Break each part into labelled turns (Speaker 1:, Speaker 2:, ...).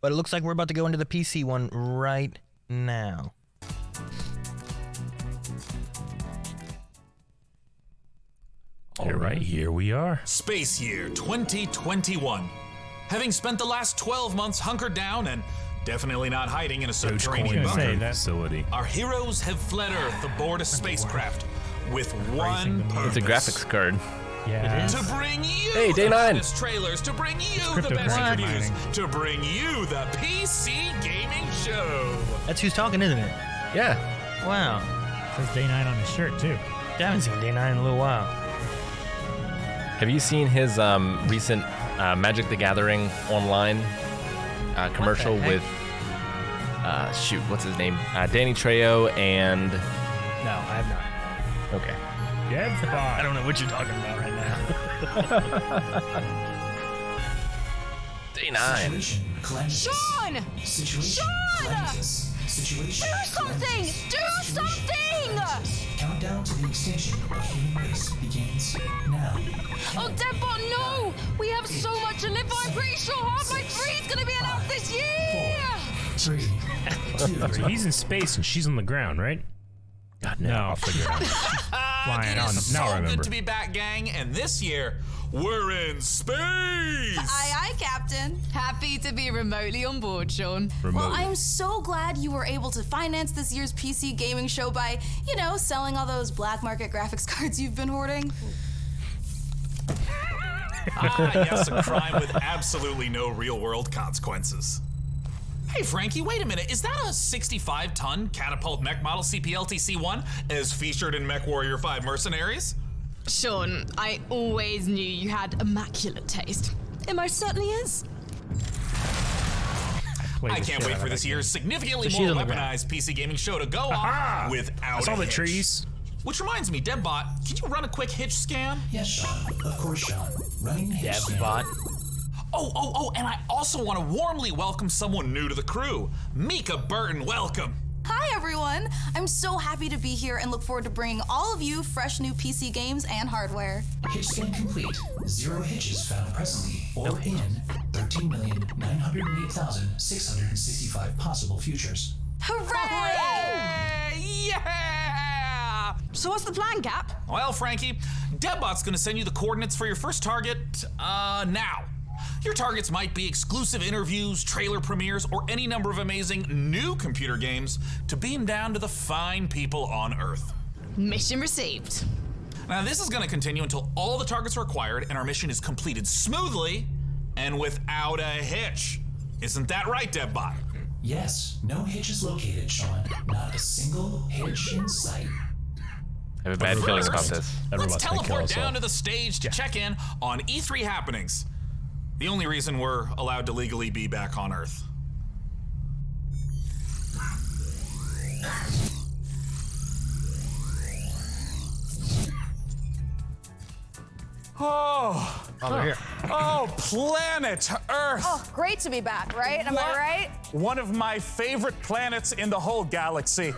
Speaker 1: But it looks like we're about to go into the PC one right now.
Speaker 2: Here we are.
Speaker 3: Space year 2021. Having spent the last 12 months hunkered down and definitely not hiding in a subterranean bunker,
Speaker 2: facility.
Speaker 3: our heroes have fled Earth aboard a spacecraft with one purpose.
Speaker 4: It's a graphics card.
Speaker 2: Yeah.
Speaker 3: To bring you
Speaker 4: Hey,
Speaker 3: the
Speaker 4: Day9.
Speaker 3: finest trailers, to bring you the best
Speaker 2: cryptocurrency
Speaker 3: reviews,
Speaker 2: mining.
Speaker 3: to bring you the PC gaming show.
Speaker 1: That's who's talking, isn't it?
Speaker 4: Yeah.
Speaker 1: Wow.
Speaker 2: Says Day 9 on his shirt too.
Speaker 1: I haven't seen Day9 in a little while.
Speaker 4: Have you seen his recent Magic the Gathering online commercial with, shoot, what's his name? Danny Trejo and...
Speaker 1: No, I have not.
Speaker 4: Okay.
Speaker 1: I don't know what you're talking about right now.
Speaker 4: Day 9.
Speaker 5: Sean! Sean! Do something! Do something!
Speaker 6: Countdown to the extinction of human race begins now.
Speaker 5: Oh, Deadbot, no! We have so much to live for. I'm pretty sure Half-Life 3 is going to be announced this year!
Speaker 6: 3, 2,
Speaker 2: He's in space and she's on the ground, right? God, no. I'll figure it out. Flying
Speaker 3: It
Speaker 2: on.
Speaker 3: is
Speaker 2: Now I
Speaker 3: so
Speaker 2: remember.
Speaker 3: good to be back, gang, and this year, we're in space!
Speaker 5: Aye, Captain. Happy to be remotely on board, Sean.
Speaker 7: Well, I'm so glad you were able to finance this year's PC gaming show by, you know, selling all those black market graphics cards you've been hoarding.
Speaker 3: Yes, a crime with absolutely no real-world consequences. Hey, Frankie, wait a minute. Is that a 65-ton catapult mech model CPLTC-1 as featured in MechWarrior 5 Mercenaries?
Speaker 5: Sean, I always knew you had immaculate taste. It most certainly is.
Speaker 3: I can't wait for this year's significantly
Speaker 1: So
Speaker 3: more
Speaker 1: she's on the
Speaker 3: weaponized PC gaming show to go on without
Speaker 2: I saw
Speaker 3: a
Speaker 2: the
Speaker 3: hitch.
Speaker 2: trees.
Speaker 3: Which reminds me, Debbot, can you run a quick hitch scan?
Speaker 6: Yes, Sean. Of course, Sean. Running hitch scan.
Speaker 1: Debbot.
Speaker 3: Oh, and I also want to warmly welcome someone new to the crew. Mika Burton, welcome.
Speaker 7: Hi, everyone. I'm so happy to be here and look forward to bringing all of you fresh new PC games and hardware.
Speaker 6: Hitch scan complete. 0 hitches found presently or in 13,908,665 possible futures.
Speaker 7: Hooray!
Speaker 3: Yeah!
Speaker 5: So what's the plan, Cap?
Speaker 3: Well, Frankie, Debbot's gonna send you the coordinates for your first target, now. Your targets might be exclusive interviews, trailer premieres, or any number of amazing new computer games to beam down to the fine people on Earth.
Speaker 5: Mission received.
Speaker 3: Now, this is gonna continue until all the targets are acquired and our mission is completed smoothly and without a hitch. Isn't that right, Debbot?
Speaker 6: Yes, no hitches located, Sean. Not a single hitch in sight.
Speaker 4: I have a bad feeling about this.
Speaker 3: Let's teleport down to the stage to check in on E3 happenings. The only reason we're allowed to legally be back on Earth.
Speaker 8: Oh,
Speaker 1: they're here.
Speaker 8: oh, planet Earth.
Speaker 9: Oh, great to be back, right? Am I right?
Speaker 8: One of my favorite planets in the whole galaxy.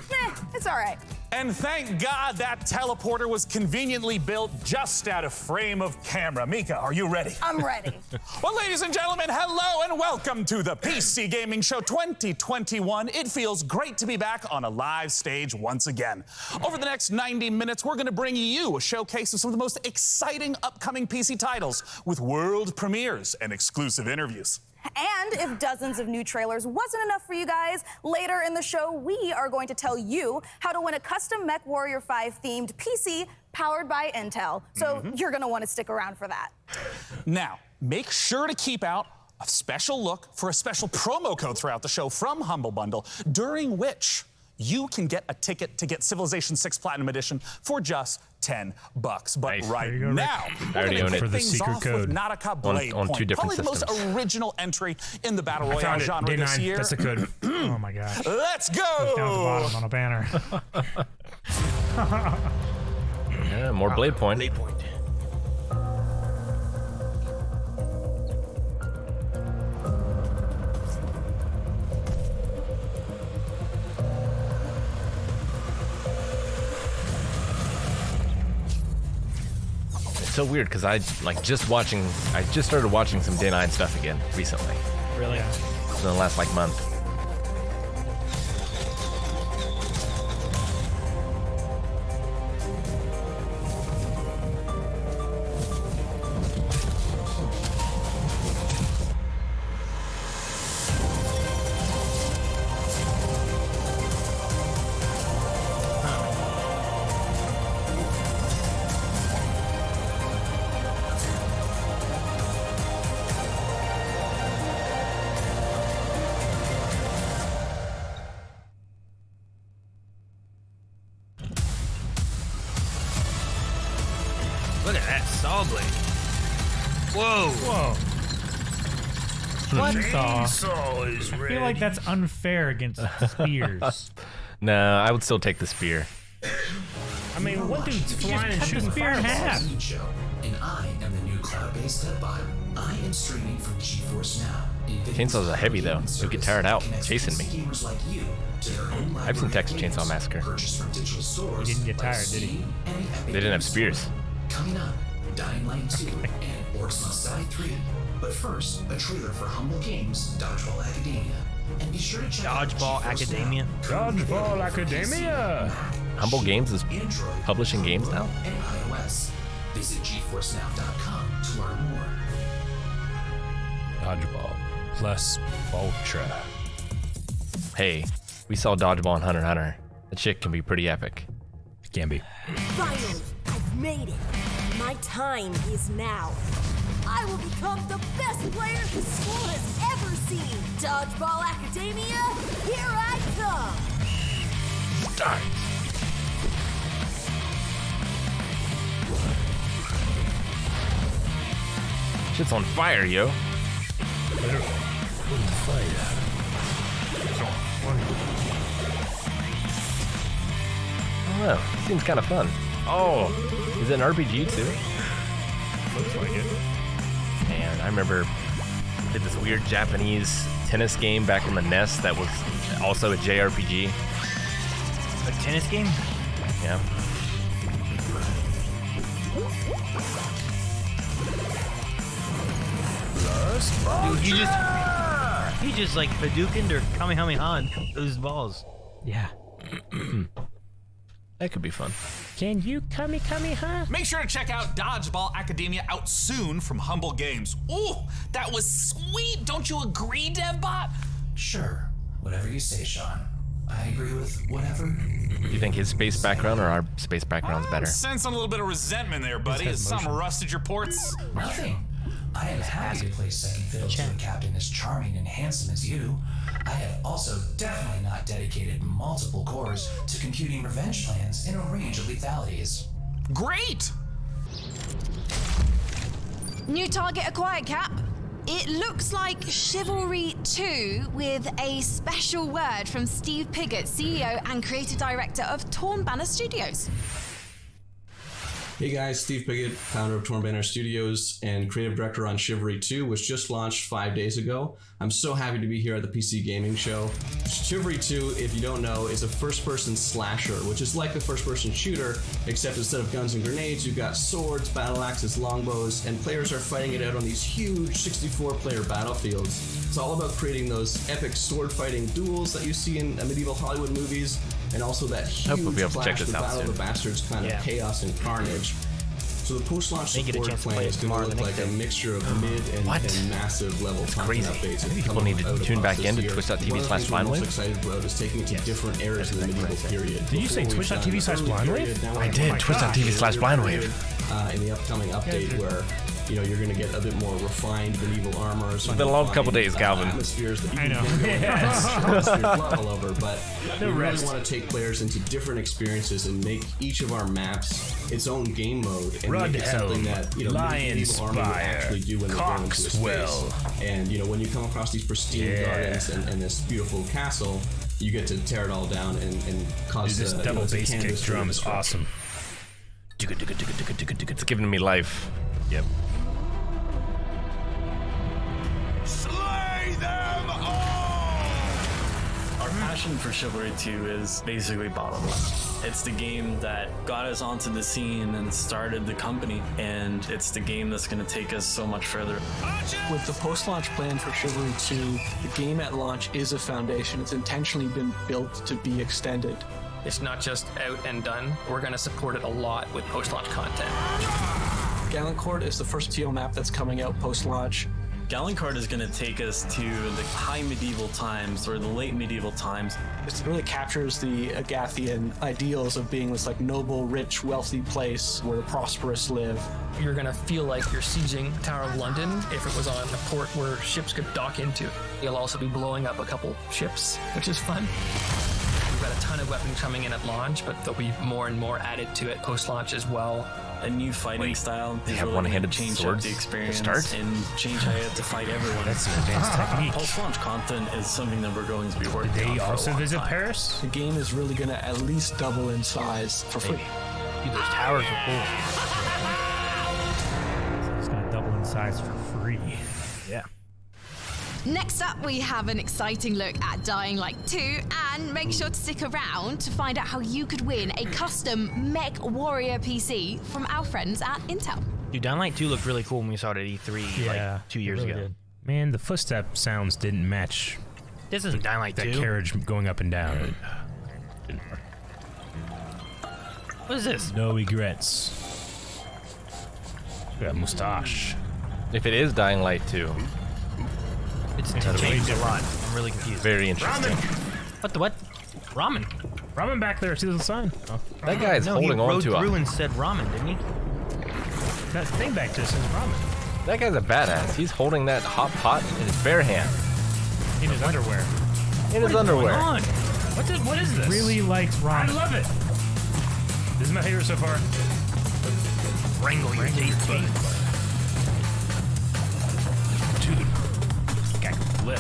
Speaker 9: It's all right.
Speaker 8: And thank God that teleporter was conveniently built just out of frame of camera. Mika, are you ready?
Speaker 9: I'm ready.
Speaker 8: Well, ladies and gentlemen, hello and welcome to the PC Gaming Show 2021. It feels great to be back on a live stage once again. Over the next 90 minutes, we're going to bring you a showcase of some of the most exciting upcoming PC titles with world premieres and exclusive interviews.
Speaker 9: And if dozens of new trailers wasn't enough for you guys, later in the show, we are going to tell you how to win a custom MechWarrior 5 themed PC powered by Intel. So you're going to want to stick around for that.
Speaker 8: Now, make sure to keep out a special look for a special promo code throughout the show from Humble Bundle, during which you can get a ticket to get Civilization 6 Platinum Edition for just $10. But
Speaker 4: Nice.
Speaker 8: right
Speaker 2: There you go,
Speaker 8: now,
Speaker 4: I
Speaker 8: we're
Speaker 4: already
Speaker 8: going
Speaker 4: own
Speaker 8: to
Speaker 4: it.
Speaker 8: kick
Speaker 2: For the
Speaker 8: things
Speaker 2: secret
Speaker 8: off
Speaker 2: code.
Speaker 8: with Nautica Blade
Speaker 4: on
Speaker 8: Point,
Speaker 4: 2 different
Speaker 8: probably the most
Speaker 4: systems.
Speaker 8: original entry in the Battle
Speaker 2: I
Speaker 8: Royale
Speaker 2: found it.
Speaker 8: genre
Speaker 2: Day
Speaker 8: this
Speaker 2: 9.
Speaker 8: year.
Speaker 2: That's the code. Oh my gosh.
Speaker 8: Let's
Speaker 2: Down at the
Speaker 8: go!
Speaker 2: bottom on a banner.
Speaker 4: Yeah, more Blade Point.
Speaker 1: Blade Point.
Speaker 4: It's so weird because I just started watching some Day 9 stuff again recently.
Speaker 1: Really?
Speaker 4: in the last like month.
Speaker 10: Look at that saw blade. Whoa.
Speaker 2: Whoa.
Speaker 10: What?
Speaker 2: Chainsaw is ready. I feel like that's unfair against spears.
Speaker 4: No, I would still take the spear.
Speaker 2: I mean, one dude's flying and shooting spear in half.
Speaker 6: Show, and I am the new cloud-based Deadbot. I am streaming from GeForce Now.
Speaker 4: Chainsaws are heavy though. You'll get tired out chasing me. I've seen Texas Chainsaw Massacre.
Speaker 2: He didn't get tired, did he?
Speaker 4: They didn't have spears.
Speaker 6: Coming up, Dying Light 2 and Orcs Must Die 3. But first, a trailer for Humble Games' Dodgeball Academia. And be sure to check
Speaker 10: Dodgeball Academia?
Speaker 2: Dodgeball Academia!
Speaker 4: Humble Games is publishing games now?
Speaker 6: And iOS. Visit GeForceNow.com to learn more.
Speaker 2: Dodgeball plus Ultra.
Speaker 4: Hey, we saw Dodgeball and Hunter x Hunter. That shit can be pretty epic.
Speaker 2: It can be.
Speaker 11: Finally, I've made it. My time is now. I will become the best player the school has ever seen. Dodgeball Academia, here I come.
Speaker 4: Die. Shit's on fire, yo. I don't know. Seems kind of fun. Oh, is it an RPG too?
Speaker 2: Looks like it.
Speaker 4: Man, I remember I did this weird Japanese tennis game back on the NES that was also a JRPG.
Speaker 10: A tennis game?
Speaker 4: Yeah.
Speaker 10: Dude, you just like Hadoukened or Kamehameha those balls.
Speaker 2: Yeah.
Speaker 4: That could be fun.
Speaker 2: Can you Kamehameha?
Speaker 3: Make sure to check out Dodgeball Academia out soon from Humble Games. Ooh, that was sweet. Don't you agree, DevBot?
Speaker 6: Sure. Whatever you say, Sean. I agree with whatever.
Speaker 4: Do you think his space background or our space background's better?
Speaker 3: Sensing a little bit of resentment there, buddy. Has something rusted your ports?
Speaker 6: Nothing. I am happy to play second fiddle to a captain as charming and handsome as you. I have also definitely not dedicated multiple cores to computing revenge plans in a range of lethalities.
Speaker 3: Great!
Speaker 7: New target acquired, Cap. It looks like Chivalry 2 with a special word from Steve Piggott, CEO and creative director of Torn Banner Studios.
Speaker 12: Hey guys, Steve Piggott, founder of Torn Banner Studios and creative director on Chivalry 2, which just launched 5 days ago. I'm so happy to be here at the PC Gaming Show. Chivalry 2, if you don't know, is a first-person slasher, which is like a first-person shooter, except instead of guns and grenades, you've got swords, battle axes, longbows, and players are fighting it out on these huge 64-player battlefields. It's all about creating those epic sword-fighting duels that you see in medieval Hollywood movies, and also that huge clash, the Battle of the Bastards kind of chaos and carnage. So the post-launch support plan is going to look like a mixture of mid and massive level content updates.
Speaker 4: I think people need to tune back into twitch.tv/blindwave.
Speaker 12: What I'm most excited about is taking it to different eras in the medieval period.
Speaker 2: Did you say twitch.tv/blindwave?
Speaker 4: I did, twitch.tv/blindwave.
Speaker 12: In the upcoming update where you're going to get a bit more refined medieval armor.
Speaker 4: It's been a long couple days, Calvin.
Speaker 12: Atmospheres that you
Speaker 2: I know.
Speaker 12: can all over, but we really want to take players into different experiences and make each of our maps its own game mode and make it something that medieval army would actually do when they go into a space. And when you come across these pristine gardens and this beautiful castle, you get to tear it all down and cause
Speaker 2: this double bass kick drum is awesome.
Speaker 4: It's giving me life. Yep.
Speaker 13: Slay them all! Our passion for Chivalry 2 is basically bottomless. It's the game that got us onto the scene and started the company, and it's the game that's going to take us so much further.
Speaker 14: With the post-launch plan for Chivalry 2, the game at launch is a foundation. It's intentionally been built to be extended.
Speaker 15: It's not just out and done. We're going to support it a lot with post-launch content.
Speaker 14: Gallancourt is the first TO map that's coming out post-launch.
Speaker 13: Gallancourt is going to take us to the high medieval times or the late medieval times.
Speaker 14: It really captures the Agathian ideals of being this like noble, rich, wealthy place where the prosperous live.
Speaker 15: You're going to feel like you're sieging the Tower of London if it was on a port where ships could dock into. You'll also be blowing up a couple ships, which is fun. We've got a ton of weapons coming in at launch, but there'll be more and more added to it post-launch as well.
Speaker 13: A new fighting style.
Speaker 4: They have one-handed
Speaker 13: change
Speaker 4: swords
Speaker 13: up the experience
Speaker 4: to start?
Speaker 13: and change how you have to fight everyone.
Speaker 2: That's an advanced technique.
Speaker 13: Post-launch content is something that we're going to be working on.
Speaker 2: Did they
Speaker 13: for a
Speaker 2: also
Speaker 13: long
Speaker 2: visit
Speaker 13: time.
Speaker 2: Paris?
Speaker 14: The game is really going to at least double in size for free.
Speaker 10: Dude, those towers are cool.
Speaker 2: It's gonna double in size for free. Yeah.
Speaker 7: Next up, we have an exciting look at Dying Light 2, and make sure to stick around to find out how you could win a custom MechWarrior PC from our friends at Intel.
Speaker 10: Dude, Dying Light 2 looked really cool when we saw it at E3 like 2 years
Speaker 2: really
Speaker 10: ago.
Speaker 2: did. Man, the footstep sounds didn't match
Speaker 10: This isn't Dying Light 2.
Speaker 2: that carriage going up and down.
Speaker 10: What is this?
Speaker 2: No regrets. Got mustache.
Speaker 4: If it is Dying Light 2,
Speaker 10: It's
Speaker 2: It's
Speaker 10: changed
Speaker 2: way
Speaker 10: a lot. I'm really confused.
Speaker 4: very interesting.
Speaker 10: What the what? Ramen.
Speaker 2: Ramen back there. See the sign? Oh.
Speaker 4: That guy's
Speaker 10: No,
Speaker 4: holding
Speaker 10: he
Speaker 4: on
Speaker 10: rode
Speaker 4: to
Speaker 10: through
Speaker 4: a.
Speaker 10: and said ramen, didn't he?
Speaker 2: That thing back there says ramen.
Speaker 4: That guy's a badass. He's holding that hot pot in his bare hand.
Speaker 2: In his underwear.
Speaker 4: In his underwear.
Speaker 10: Going on? What is this?
Speaker 2: Really likes ramen.
Speaker 10: I love it.
Speaker 2: This is my favorite so far.
Speaker 10: Wrangle your taste buds.
Speaker 2: Dude. Guy can flip.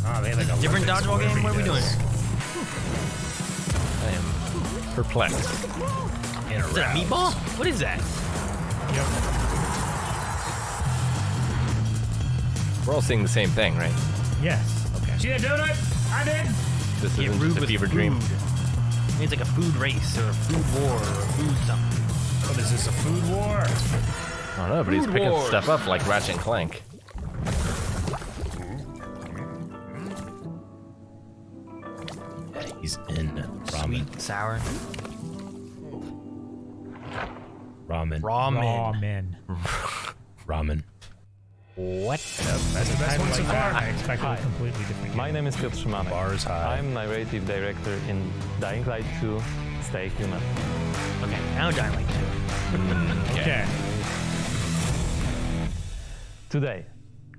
Speaker 2: Oh, they had like a
Speaker 10: Different dodgeball game? What are we doing?
Speaker 4: I am perplexed.
Speaker 2: And
Speaker 10: Is that a meatball? What is that?
Speaker 4: We're all seeing the same thing, right?
Speaker 2: Yes. Okay. See that donut? I did.
Speaker 4: This
Speaker 10: Get
Speaker 4: isn't
Speaker 10: rude
Speaker 4: just a
Speaker 10: with
Speaker 4: fever
Speaker 10: food.
Speaker 4: dream.
Speaker 10: It's like a food race or a food war or a food something.
Speaker 2: What is this, a food war?
Speaker 4: I don't know, but he's
Speaker 10: Food
Speaker 4: picking
Speaker 10: wars.
Speaker 4: stuff up like Ratchet and Clank.
Speaker 2: He's in ramen.
Speaker 10: Sweet, sour.
Speaker 2: Ramen.
Speaker 10: Ramen.
Speaker 2: Ramen. What? That's the best one so far. I expected a completely different game.
Speaker 16: My name is Piotr Szymanek.
Speaker 2: Bars high.
Speaker 16: I'm narrative director in Dying Light 2, Stay Human.
Speaker 10: Okay, now Dying Light 2.
Speaker 2: Okay.
Speaker 16: Today,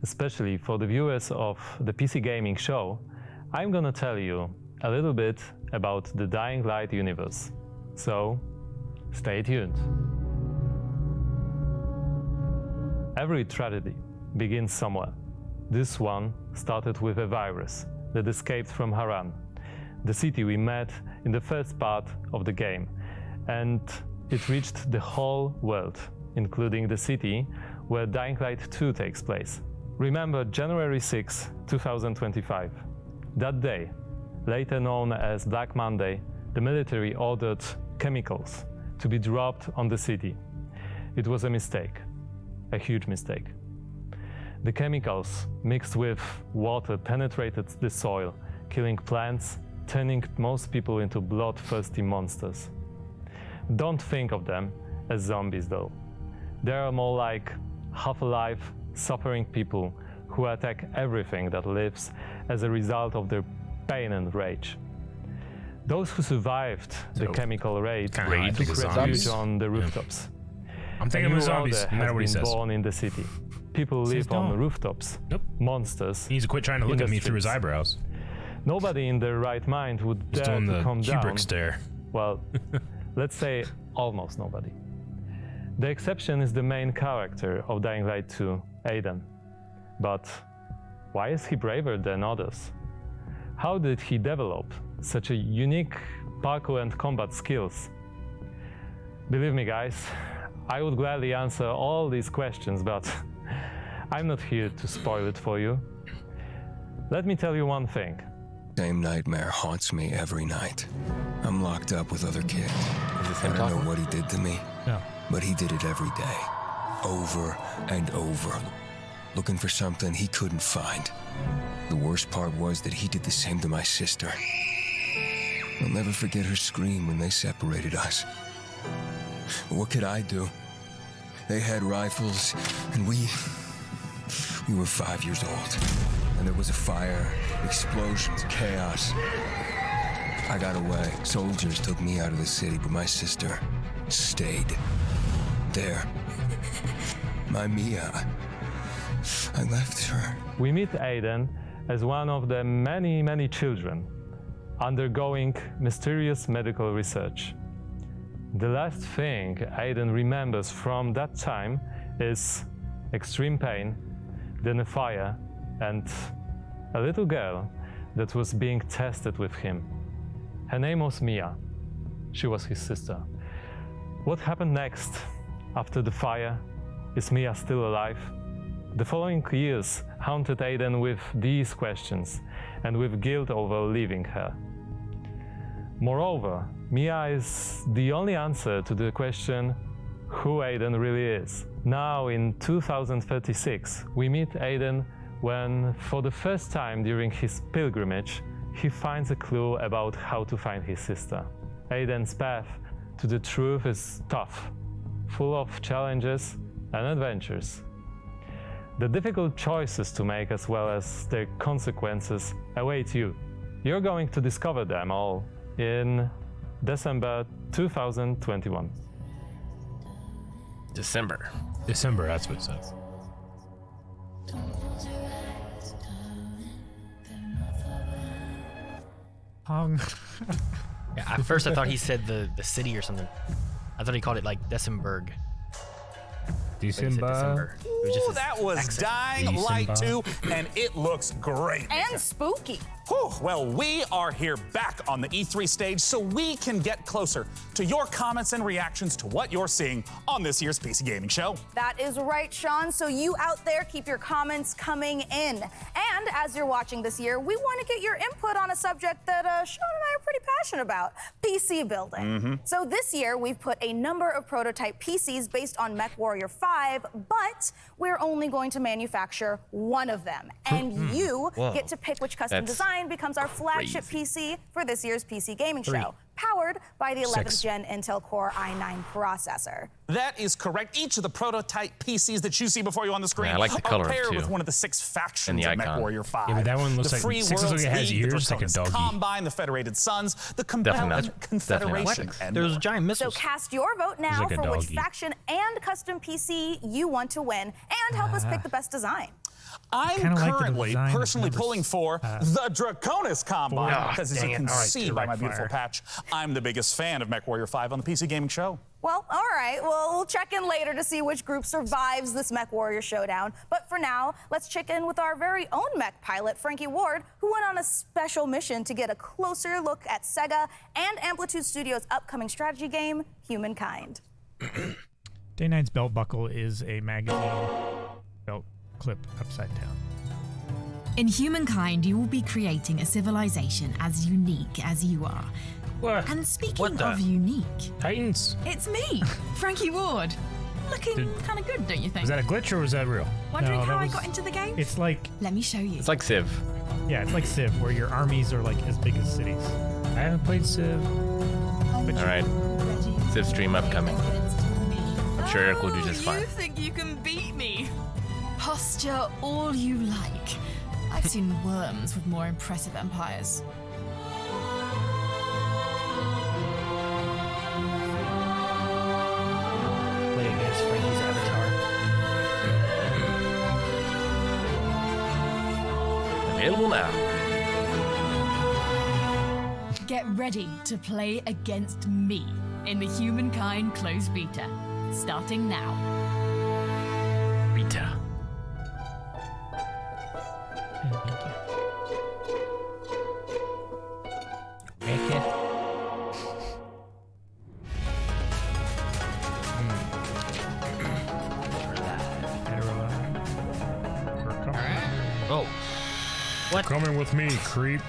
Speaker 16: especially for the viewers of the PC Gaming Show, I'm gonna tell you a little bit about the Dying Light universe. So, stay tuned. Every tragedy begins somewhere. This one started with a virus that escaped from Haran, the city we met in the first part of the game, and it reached the whole world, including the city where Dying Light 2 takes place. Remember January 6, 2025. That day, later known as Black Monday, the military ordered chemicals to be dropped on the city. It was a mistake, a huge mistake. The chemicals mixed with water penetrated the soil, killing plants, turning most people into bloodthirsty monsters. Don't think of them as zombies though. They are more like half-alive, suffering people who attack everything that lives as a result of their pain and rage. Those who survived the chemical raid took refuge on the rooftops.
Speaker 2: I'm thinking
Speaker 16: A
Speaker 2: of
Speaker 16: new
Speaker 2: zombies,
Speaker 16: order
Speaker 2: no matter
Speaker 16: has
Speaker 2: what he
Speaker 16: been
Speaker 2: says.
Speaker 16: born in the city. People
Speaker 2: Says
Speaker 16: live on
Speaker 2: don't.
Speaker 16: rooftops.
Speaker 2: Nope.
Speaker 16: Monsters.
Speaker 2: He needs to quit trying to look
Speaker 16: in
Speaker 2: at
Speaker 16: the
Speaker 2: me through his
Speaker 16: streets.
Speaker 2: eyebrows.
Speaker 16: Nobody in their right mind would
Speaker 2: He's
Speaker 16: dare
Speaker 2: doing
Speaker 16: to
Speaker 2: the
Speaker 16: come
Speaker 2: Kubrick
Speaker 16: down.
Speaker 2: stare.
Speaker 16: Well, let's say almost nobody. The exception is the main character of Dying Light 2, Aiden. But why is he braver than others? How did he develop such a unique parkour and combat skills? Believe me guys, I would gladly answer all these questions, but I'm not here to spoil it for you. Let me tell you one thing.
Speaker 17: same nightmare haunts me every night. I'm locked up with other kids. I don't know what he did to me, but he did it every day, over and over, looking for something he couldn't find. The worst part was that he did the same to my sister. I'll never forget her scream when they separated us. What could I do? They had rifles, and we were 5 years old. And there was a fire, explosions, chaos. I got away. Soldiers took me out of the city, but my sister stayed there. My Mia, I left her.
Speaker 16: We meet Aiden as one of the many, many children undergoing mysterious medical research. The last thing Aiden remembers from that time is extreme pain, then a fire, and a little girl that was being tested with him. Her name was Mia. She was his sister. What happened next after the fire? Is Mia still alive? The following years haunted Aiden with these questions and with guilt over leaving her. Moreover, Mia is the only answer to the question who Aiden really is. Now in 2036, we meet Aiden when, for the first time during his pilgrimage, he finds a clue about how to find his sister. Aiden's path to the truth is tough, full of challenges and adventures. The difficult choices to make as well as their consequences await you. You're going to discover them all in December 2021.
Speaker 4: December,
Speaker 2: that's what it says.
Speaker 10: Yeah, at first I thought he said the city or something. I thought he called it like Decemberg.
Speaker 2: December.
Speaker 8: Ooh, that was Dying Light 2, and it looks great.
Speaker 9: And spooky.
Speaker 8: Whew. Well, we are here back on the E3 stage so we can get closer to your comments and reactions to what you're seeing on this year's PC Gaming Show.
Speaker 9: That is right, Sean. So you out there, keep your comments coming in. And as you're watching this year, we want to get your input on a subject that Sean and I are pretty passionate about, PC building. So this year, we've put a number of prototype PCs based on MechWarrior 5, but we're only going to manufacture one of them. And you get to pick which custom design becomes our flagship PC for this year's PC Gaming Show, powered by the 11th Gen Intel Core i9 processor.
Speaker 8: That is correct. Each of the prototype PCs that you see before you on the screen
Speaker 4: I like the color
Speaker 8: are paired
Speaker 4: too.
Speaker 8: with one of the 6 factions of MechWarrior 5.
Speaker 2: Yeah, but that one looks
Speaker 8: the
Speaker 2: like
Speaker 8: Free
Speaker 2: 6
Speaker 8: Worlds
Speaker 2: looks like it has
Speaker 8: League,
Speaker 2: ears
Speaker 8: the
Speaker 2: like a
Speaker 8: Draconis
Speaker 2: doggy.
Speaker 8: Combine, the Federated Sons, the Compelling Confederation, and
Speaker 10: There was
Speaker 8: more.
Speaker 10: a giant missile.
Speaker 9: So cast your vote now
Speaker 2: like a
Speaker 9: for which
Speaker 2: doggy.
Speaker 9: faction and custom PC you want to win, and help us pick the best design.
Speaker 8: I'm currently personally pulling for the Draconis Combine, because as you can see by my beautiful patch, I'm the biggest fan of MechWarrior 5 on the PC Gaming Show.
Speaker 9: Well, all right. Well, we'll check in later to see which group survives this MechWarrior showdown. But for now, let's check in with our very own mech pilot, Frankie Ward, who went on a special mission to get a closer look at Sega and Amplitude Studios' upcoming strategy game, Humankind.
Speaker 18: Day 9's belt buckle is a magazine belt clip upside down.
Speaker 19: In Humankind, you will be creating a civilization as unique as you are.
Speaker 2: What?
Speaker 19: And speaking of unique,
Speaker 2: Titans.
Speaker 19: it's me, Frankie Ward. Looking kind of good, don't you think?
Speaker 2: Was that a glitch or was that real?
Speaker 19: Wondering
Speaker 18: No,
Speaker 19: how
Speaker 18: that
Speaker 19: I
Speaker 18: was-
Speaker 19: got into the game?
Speaker 18: It's like
Speaker 19: Let me show you.
Speaker 4: It's like Civ.
Speaker 18: Yeah, it's like Civ, where your armies are like as big as cities.
Speaker 2: I haven't played Civ.
Speaker 4: All right, Civ stream upcoming. I'm sure Eric will do just fine.
Speaker 19: You think you can beat me? Posture all you like. I've seen worms with more impressive empires.
Speaker 10: Play against Frankie's avatar.
Speaker 4: Available now.
Speaker 19: Get ready to play against me in the Humankind closed beta, starting now.
Speaker 4: Beta.
Speaker 2: Oh. What? Coming with me, creep.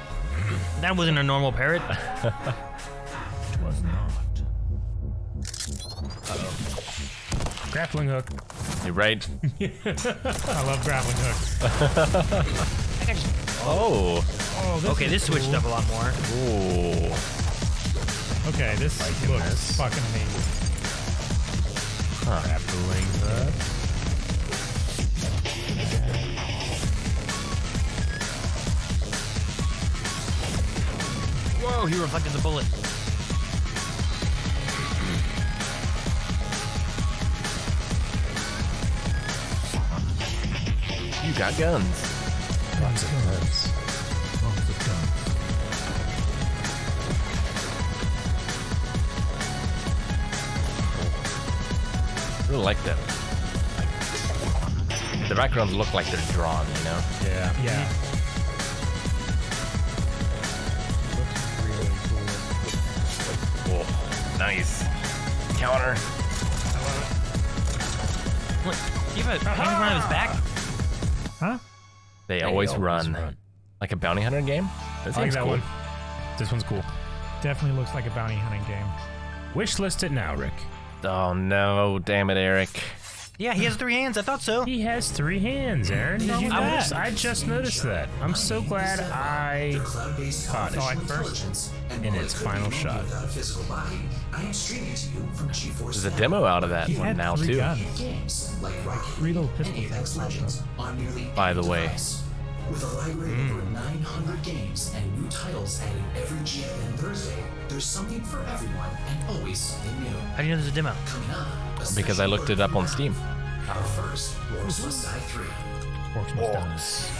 Speaker 10: That wasn't a normal parrot.
Speaker 2: It was not. Grappling hook.
Speaker 4: You're right.
Speaker 18: I love grappling hooks.
Speaker 4: Oh.
Speaker 10: Okay, this switched up a lot more.
Speaker 4: Ooh.
Speaker 18: Okay, this looks fucking amazing.
Speaker 2: Grappling hook.
Speaker 10: Whoa, he reflected the bullet.
Speaker 4: You got guns.
Speaker 2: Lots of guns. Lots of guns.
Speaker 4: I really like them. The backgrounds look like they're drawn, you know?
Speaker 2: Yeah.
Speaker 18: Yeah.
Speaker 4: Oh, nice. Counter.
Speaker 10: What? You have a bounty run of his back?
Speaker 18: Huh?
Speaker 4: They always run. Like a bounty hunter game? That
Speaker 2: I like
Speaker 4: seems
Speaker 2: that
Speaker 4: cool.
Speaker 2: one. This one's cool.
Speaker 18: Definitely looks like a bounty hunting game.
Speaker 2: Wish list it now, Rick.
Speaker 4: Oh no, damn it, Eric.
Speaker 10: Yeah, he has 3 hands. I thought so.
Speaker 2: He has 3 hands, Aaron. Did you notice? I just noticed that. I'm so glad I caught it first in its final shot.
Speaker 4: There's a demo out of that one now, too.
Speaker 18: 3 little pistols.
Speaker 4: By the way.
Speaker 6: With a library of over 900 games and new titles added every GFN Thursday, there's something for everyone and always something new.
Speaker 10: How do you know there's a demo?
Speaker 6: Coming up,
Speaker 4: Because I looked it up on Steam.
Speaker 6: But first, Orcs Must Die 3.
Speaker 18: Orcs Must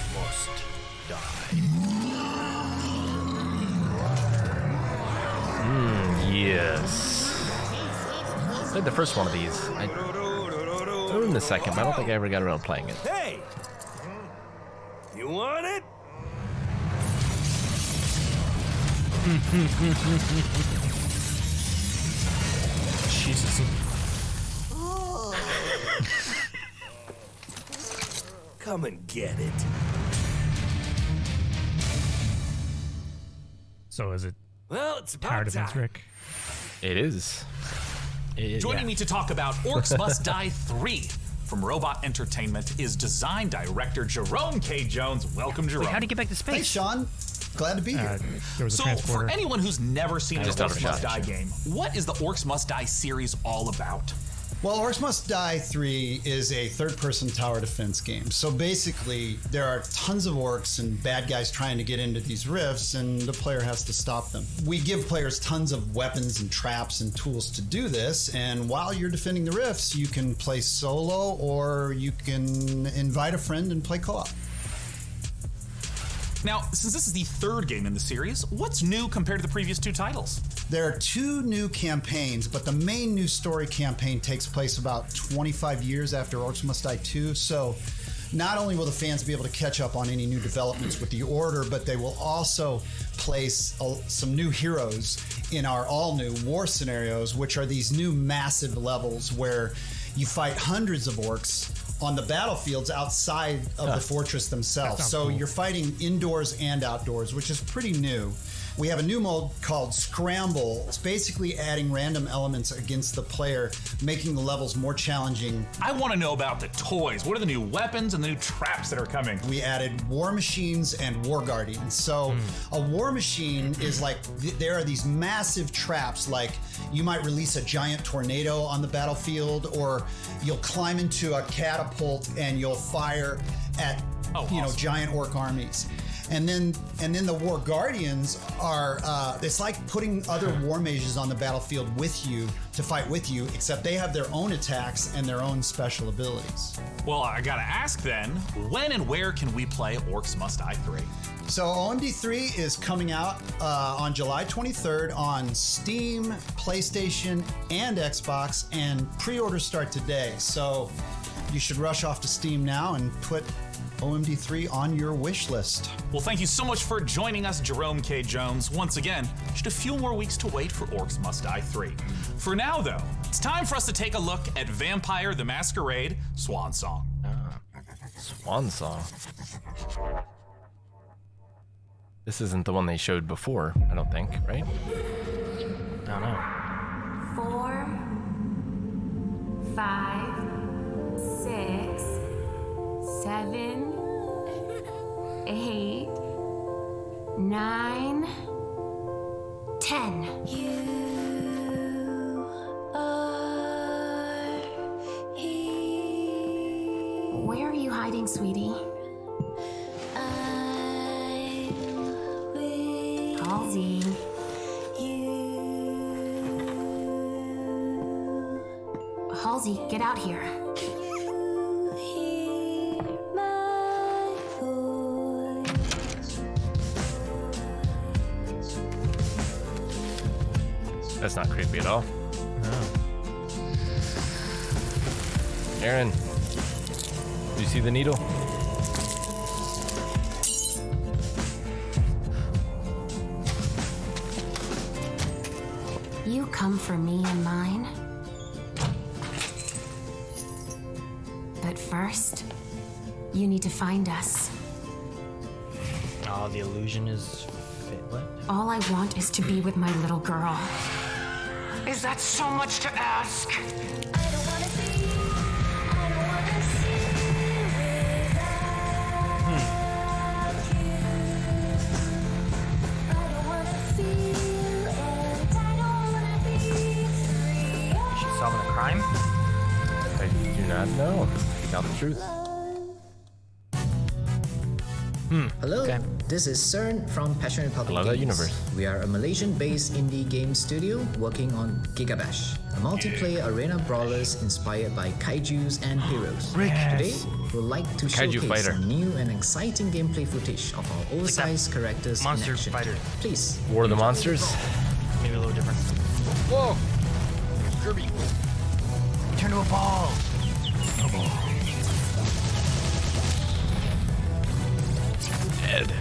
Speaker 4: Yes. I played the first one of these. I owned the second, but I don't think I ever got around to playing it.
Speaker 20: Hey! You want it?
Speaker 2: Jesus.
Speaker 20: Come and get it.
Speaker 18: So is it
Speaker 20: Well, it's
Speaker 18: tower
Speaker 20: about
Speaker 18: defense,
Speaker 20: time.
Speaker 18: Rick?
Speaker 4: It is.
Speaker 3: Joining me to talk about Orcs Must Die 3 from Robot Entertainment is design director Jerome K. Jones. Welcome, Jerome.
Speaker 10: Wait, how'd he get back to space?
Speaker 21: Hey, Sean. Glad to be here.
Speaker 18: There was a
Speaker 3: So,
Speaker 18: transporter.
Speaker 3: for anyone who's never seen an
Speaker 4: just out of
Speaker 3: Orcs Must
Speaker 4: shot.
Speaker 3: Die game, what is the Orcs Must Die series all about?
Speaker 21: Well, Orcs Must Die 3 is a third-person tower defense game. So basically, there are tons of orcs and bad guys trying to get into these rifts, and the player has to stop them. We give players tons of weapons and traps and tools to do this, and while you're defending the rifts, you can play solo or you can invite a friend and play co-op.
Speaker 3: Now, since this is the third game in the series, what's new compared to the previous 2 titles?
Speaker 21: There are 2 new campaigns, but the main new story campaign takes place about 25 years after Orcs Must Die 2, so not only will the fans be able to catch up on any new developments with the Order, but they will also place some new heroes in our all-new war scenarios, which are these new massive levels where you fight hundreds of orcs on the battlefields outside of the fortress themselves. So
Speaker 18: cool.
Speaker 21: you're fighting indoors and outdoors, which is pretty new. We have a new mode called Scramble. It's basically adding random elements against the player, making the levels more challenging.
Speaker 3: I want to know about the toys. What are the new weapons and the new traps that are coming?
Speaker 21: We added war machines and war guardians. So a war machine is like, there are these massive traps, like you might release a giant tornado on the battlefield, or you'll climb into a catapult and you'll fire at giant orc armies. And then the War Guardians are, it's like putting other war mages on the battlefield with you to fight with you, except they have their own attacks and their own special abilities.
Speaker 3: Well, I gotta ask then, when and where can we play Orcs Must Die 3?
Speaker 21: So OMD 3 is coming out on July 23rd on Steam, PlayStation, and Xbox, and pre-orders start today. So you should rush off to Steam now and put OMD 3 on your wish list.
Speaker 3: Well, thank you so much for joining us, Jerome K. Jones. Once again, just a few more weeks to wait for Orcs Must Die 3. For now, though, it's time for us to take a look at Vampire the Masquerade Swan Song.
Speaker 4: Swan Song. This isn't the one they showed before, I don't think, right?
Speaker 10: I don't know.
Speaker 11: 4, 5, 6, 7, 8, 9, 10. Where are you hiding, sweetie? Halsey. Halsey, get out here.
Speaker 4: That's not creepy at all.
Speaker 18: No.
Speaker 4: Aaron, do you see the needle?
Speaker 11: You come for me and mine. But first, you need to find us.
Speaker 10: Oh, the illusion is what?
Speaker 11: All I want is to be with my little girl. Is that so much to ask?
Speaker 10: Is she solving a crime?
Speaker 4: I do not know. Tell the truth.
Speaker 5: Hello, this is CERN from Passion Republic
Speaker 4: I love that universe.
Speaker 5: We are a Malaysian-based indie game studio working on Gigabash, a multiplayer arena brawlers inspired by kaijus and heroes. Today, we'd like to
Speaker 4: Kaiju
Speaker 5: showcase
Speaker 4: fighter.
Speaker 5: some new and exciting gameplay footage of our oversized characters
Speaker 10: Monster
Speaker 5: in action.
Speaker 10: fighter.
Speaker 5: Please.
Speaker 4: War of the Monsters?
Speaker 10: Maybe a little different.
Speaker 4: Whoa! Kirby.
Speaker 10: Turn to a ball.
Speaker 4: Dead.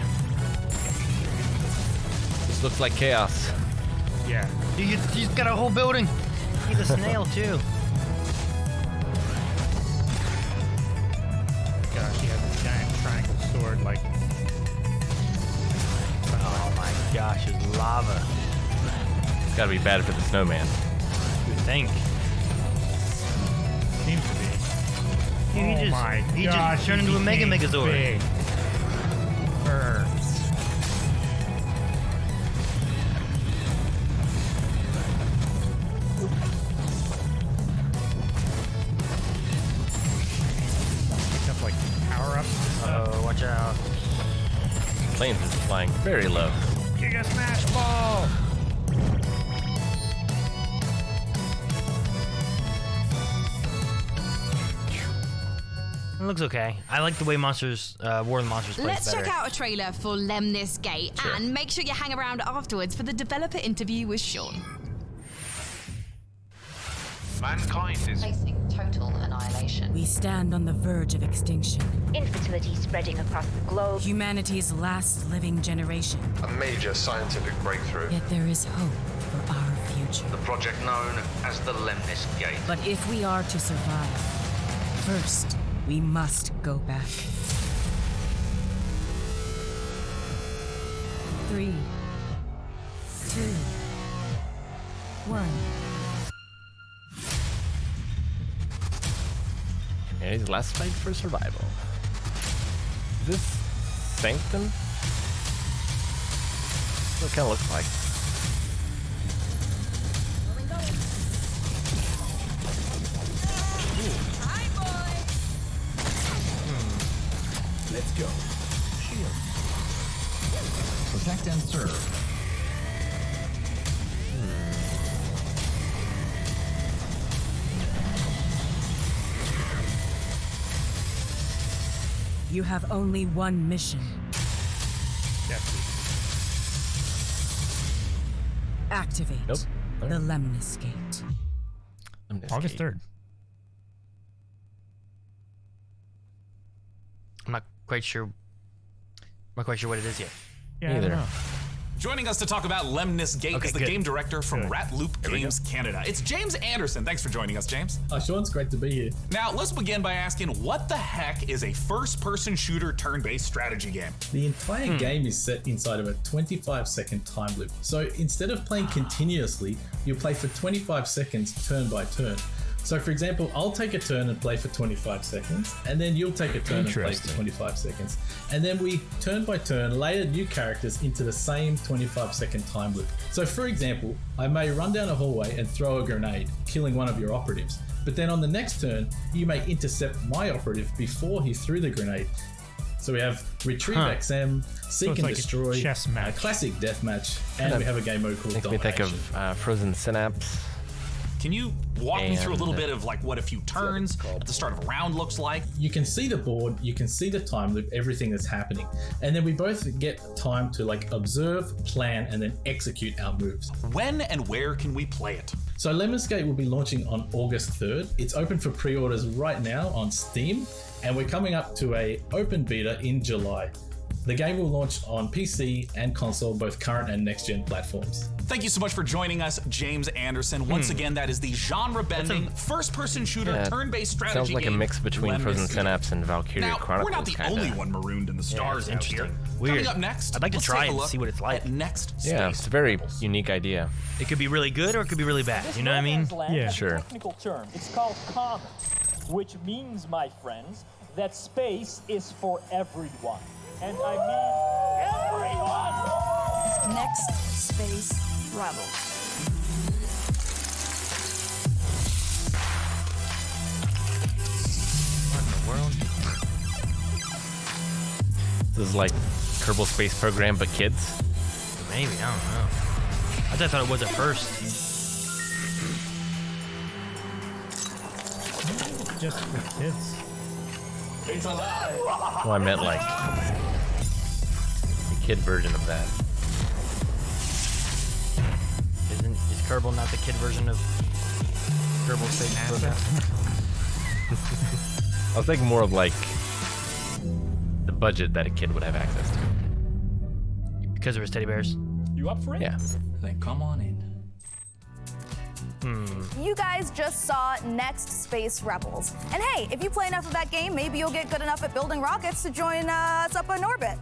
Speaker 4: This looks like chaos.
Speaker 18: Yeah.
Speaker 10: He's got a whole building. He's a snail too.
Speaker 18: Gosh, he has a giant triangle sword like.
Speaker 10: Oh my gosh, it's lava.
Speaker 4: It's gotta be bad for the snowman.
Speaker 10: You would think.
Speaker 18: Seems to be.
Speaker 10: He just turned into a Mega Megazord.
Speaker 18: Big. Burns. Stuff like power-ups.
Speaker 10: Oh, watch out.
Speaker 4: Planes is flying very low.
Speaker 18: Giga Smash Ball!
Speaker 10: It looks okay. I like the way Monsters, War of the Monsters plays
Speaker 7: Let's
Speaker 10: better.
Speaker 7: check out a trailer for Lemnis Gate and make sure you hang around afterwards for the developer interview with Sean.
Speaker 22: Mankind is
Speaker 23: facing total annihilation.
Speaker 24: We stand on the verge of extinction.
Speaker 23: Infertility spreading across the globe.
Speaker 24: Humanity's last living generation.
Speaker 22: a major scientific breakthrough.
Speaker 24: Yet there is hope for our future.
Speaker 22: The project known as the Lemnis Gate.
Speaker 24: But if we are to survive, first, we must go back. 3, 2, 1.
Speaker 4: Humanity's last fight for survival. Is this Sanctum? What it kind of looks like.
Speaker 25: Let's go. Shield. Protect and serve.
Speaker 24: You have only one mission. Activate
Speaker 4: Nope.
Speaker 24: the Lemnis Gate.
Speaker 18: August 3rd.
Speaker 10: I'm not quite sure what it is yet.
Speaker 18: Yeah, I don't know.
Speaker 3: Joining us to talk about Lemnis Gate is the game director from Rat Loop Games Canada. It's James Anderson. Thanks for joining us, James.
Speaker 1: Sean, it's great to be here.
Speaker 3: Now, let's begin by asking, what the heck is a first-person shooter turn-based strategy game?
Speaker 1: The entire game is set inside of a 25-second time loop. So instead of playing continuously, you play for 25 seconds turn by turn. So for example, I'll take a turn and play for 25 seconds, and then you'll take a turn and play for 25 seconds. And then we, turn by turn, layer new characters into the same 25-second time loop. So for example, I may run down a hallway and throw a grenade, killing one of your operatives. But then on the next turn, you may intercept my operative before he threw the grenade. So we have Retrieve XM, Seek and Destroy, a classic deathmatch, and we have a game mode called
Speaker 4: Makes me think of Frozen Synapse.
Speaker 3: Can you walk me through a little bit of like what a few turns at the start of a round looks like?
Speaker 1: You can see the board, you can see the time loop, everything that's happening. And then we both get time to like observe, plan, and then execute our moves.
Speaker 3: When and where can we play it?
Speaker 1: So Lemnis Gate will be launching on August 3rd. It's open for pre-orders right now on Steam, and we're coming up to a open beta in July. The game will launch on PC and console, both current and next-gen platforms.
Speaker 3: Thank you so much for joining us, James Anderson. Once again, that is the genre-bending, first-person shooter, turn-based strategy game.
Speaker 4: Sounds like a mix between Frozen Synapse and Valkyria Chronicles.
Speaker 3: We're not the only one marooned in the stars out here.
Speaker 10: Weird.
Speaker 3: Coming up next,
Speaker 10: I'd like to try and see what it's like.
Speaker 3: Next Space.
Speaker 4: Yeah, it's a very unique idea.
Speaker 10: It could be really good or it could be really bad. You know what I mean?
Speaker 4: Yeah, sure.
Speaker 12: Technical term. It's called common, which means, my friends, that space is for everyone. And I mean everyone!
Speaker 19: Next Space Rebels.
Speaker 10: What in the world?
Speaker 4: This is like Kerbal Space Program, but kids?
Speaker 10: Maybe, I don't know. I thought it was at first.
Speaker 18: Just for kids.
Speaker 12: It's alive!
Speaker 4: Well, I meant like the kid version of that.
Speaker 10: Is Kerbal not the kid version of Kerbal Space Program?
Speaker 4: I was thinking more of like the budget that a kid would have access to.
Speaker 10: Because of his teddy bears?
Speaker 12: You up for it?
Speaker 4: Yeah.
Speaker 12: Then come on in.
Speaker 9: You guys just saw Next Space Rebels. And hey, if you play enough of that game, maybe you'll get good enough at building rockets to join us up in orbit.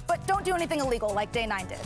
Speaker 9: But don't do anything illegal like Day 9 did.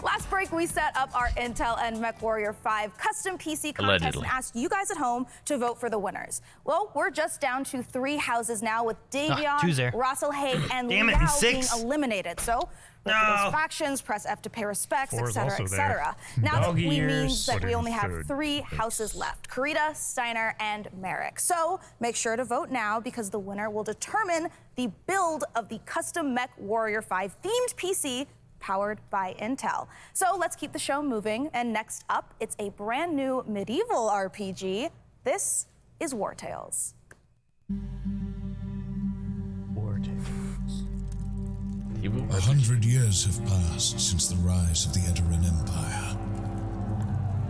Speaker 9: Last break, we set up our Intel and MechWarrior 5 custom PC contest and asked you guys at home to vote for the winners. Well, we're just down to 3 houses now with Daeron, Russell Haig, and Liao being eliminated. So, look at those factions, press F to pay respects, etc., etc. Now that means that we only have 3 houses left: Karita, Steiner, and Merrick. So make sure to vote now because the winner will determine the build of the custom MechWarrior 5 themed PC powered by Intel. So let's keep the show moving. And next up, it's a brand new medieval RPG. This is War Tales.
Speaker 18: War Tales.
Speaker 13: 100 years have passed since the rise of the Daeron Empire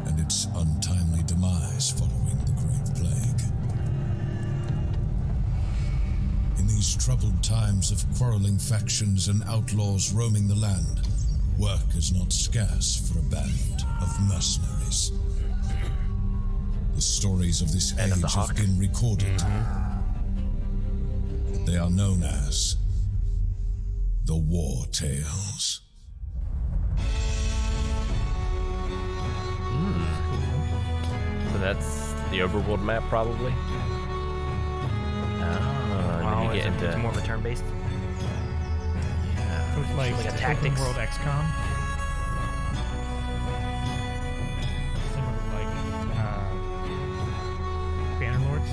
Speaker 13: and its untimely demise following the Great Plague. In these troubled times of quarreling factions and outlaws roaming the land, work is not scarce for a band of mercenaries. The stories of this age have been recorded. They are known as the War Tales.
Speaker 4: So that's the overworld map, probably.
Speaker 10: Oh,
Speaker 4: get into
Speaker 10: it's more of a turn-based.
Speaker 18: So it's like
Speaker 10: a tactics.
Speaker 18: World XCOM. Similar to like Bannerlords.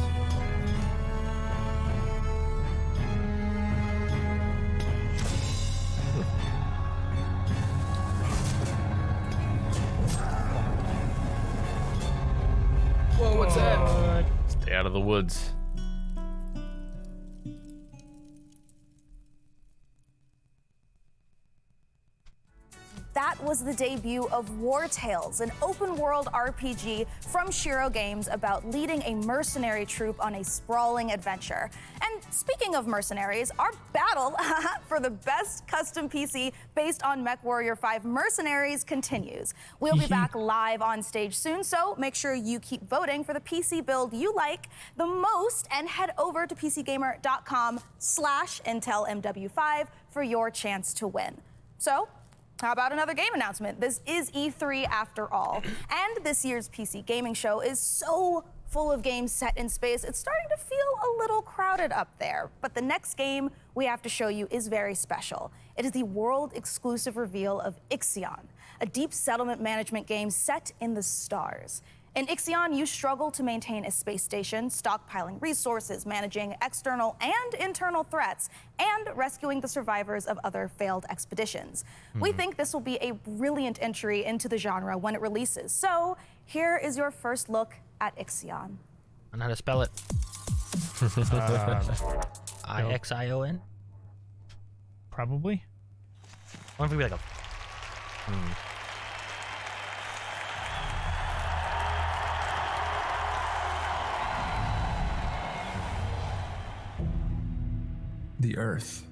Speaker 4: Whoa, what's that? Stay out of the woods.
Speaker 9: that was the debut of War Tales, an open-world RPG from Shiro Games about leading a mercenary troop on a sprawling adventure. And speaking of mercenaries, our battle for the best custom PC based on MechWarrior 5 Mercenaries continues. We'll be back live on stage soon, so make sure you keep voting for the PC build you like the most and head over to pcgamer.com/IntelMW5 for your chance to win. So, how about another game announcement? This is E3 after all. And this year's PC gaming show is so full of games set in space, it's starting to feel a little crowded up there. But the next game we have to show you is very special. It is the world-exclusive reveal of Ixion, a deep settlement management game set in the stars. In Ixion, you struggle to maintain a space station, stockpiling resources, managing external and internal threats, and rescuing the survivors of other failed expeditions. We think this will be a brilliant entry into the genre when it releases. So here is your first look at Ixion.
Speaker 10: I know how to spell it. I-X-I-O-N?
Speaker 18: Probably.
Speaker 10: I wonder if we like a...
Speaker 8: The Earth,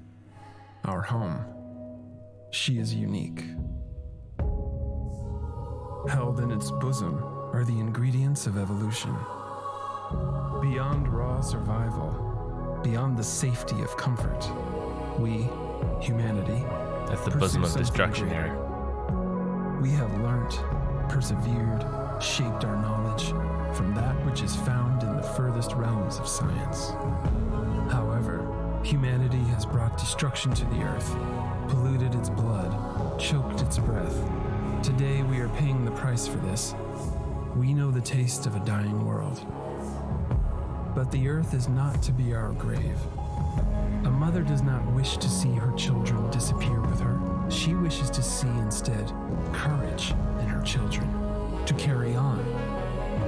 Speaker 8: our home, she is unique. Held in its bosom are the ingredients of evolution. Beyond raw survival, beyond the safety of comfort, we, humanity,
Speaker 4: that's the bosom of destruction here.
Speaker 8: We have learnt, persevered, shaped our knowledge from that which is found in the furthest realms of science. However, humanity has brought destruction to the earth, polluted its blood, choked its breath. Today we are paying the price for this. We know the taste of a dying world. But the earth is not to be our grave. A mother does not wish to see her children disappear with her. She wishes to see instead courage in her children, to carry on.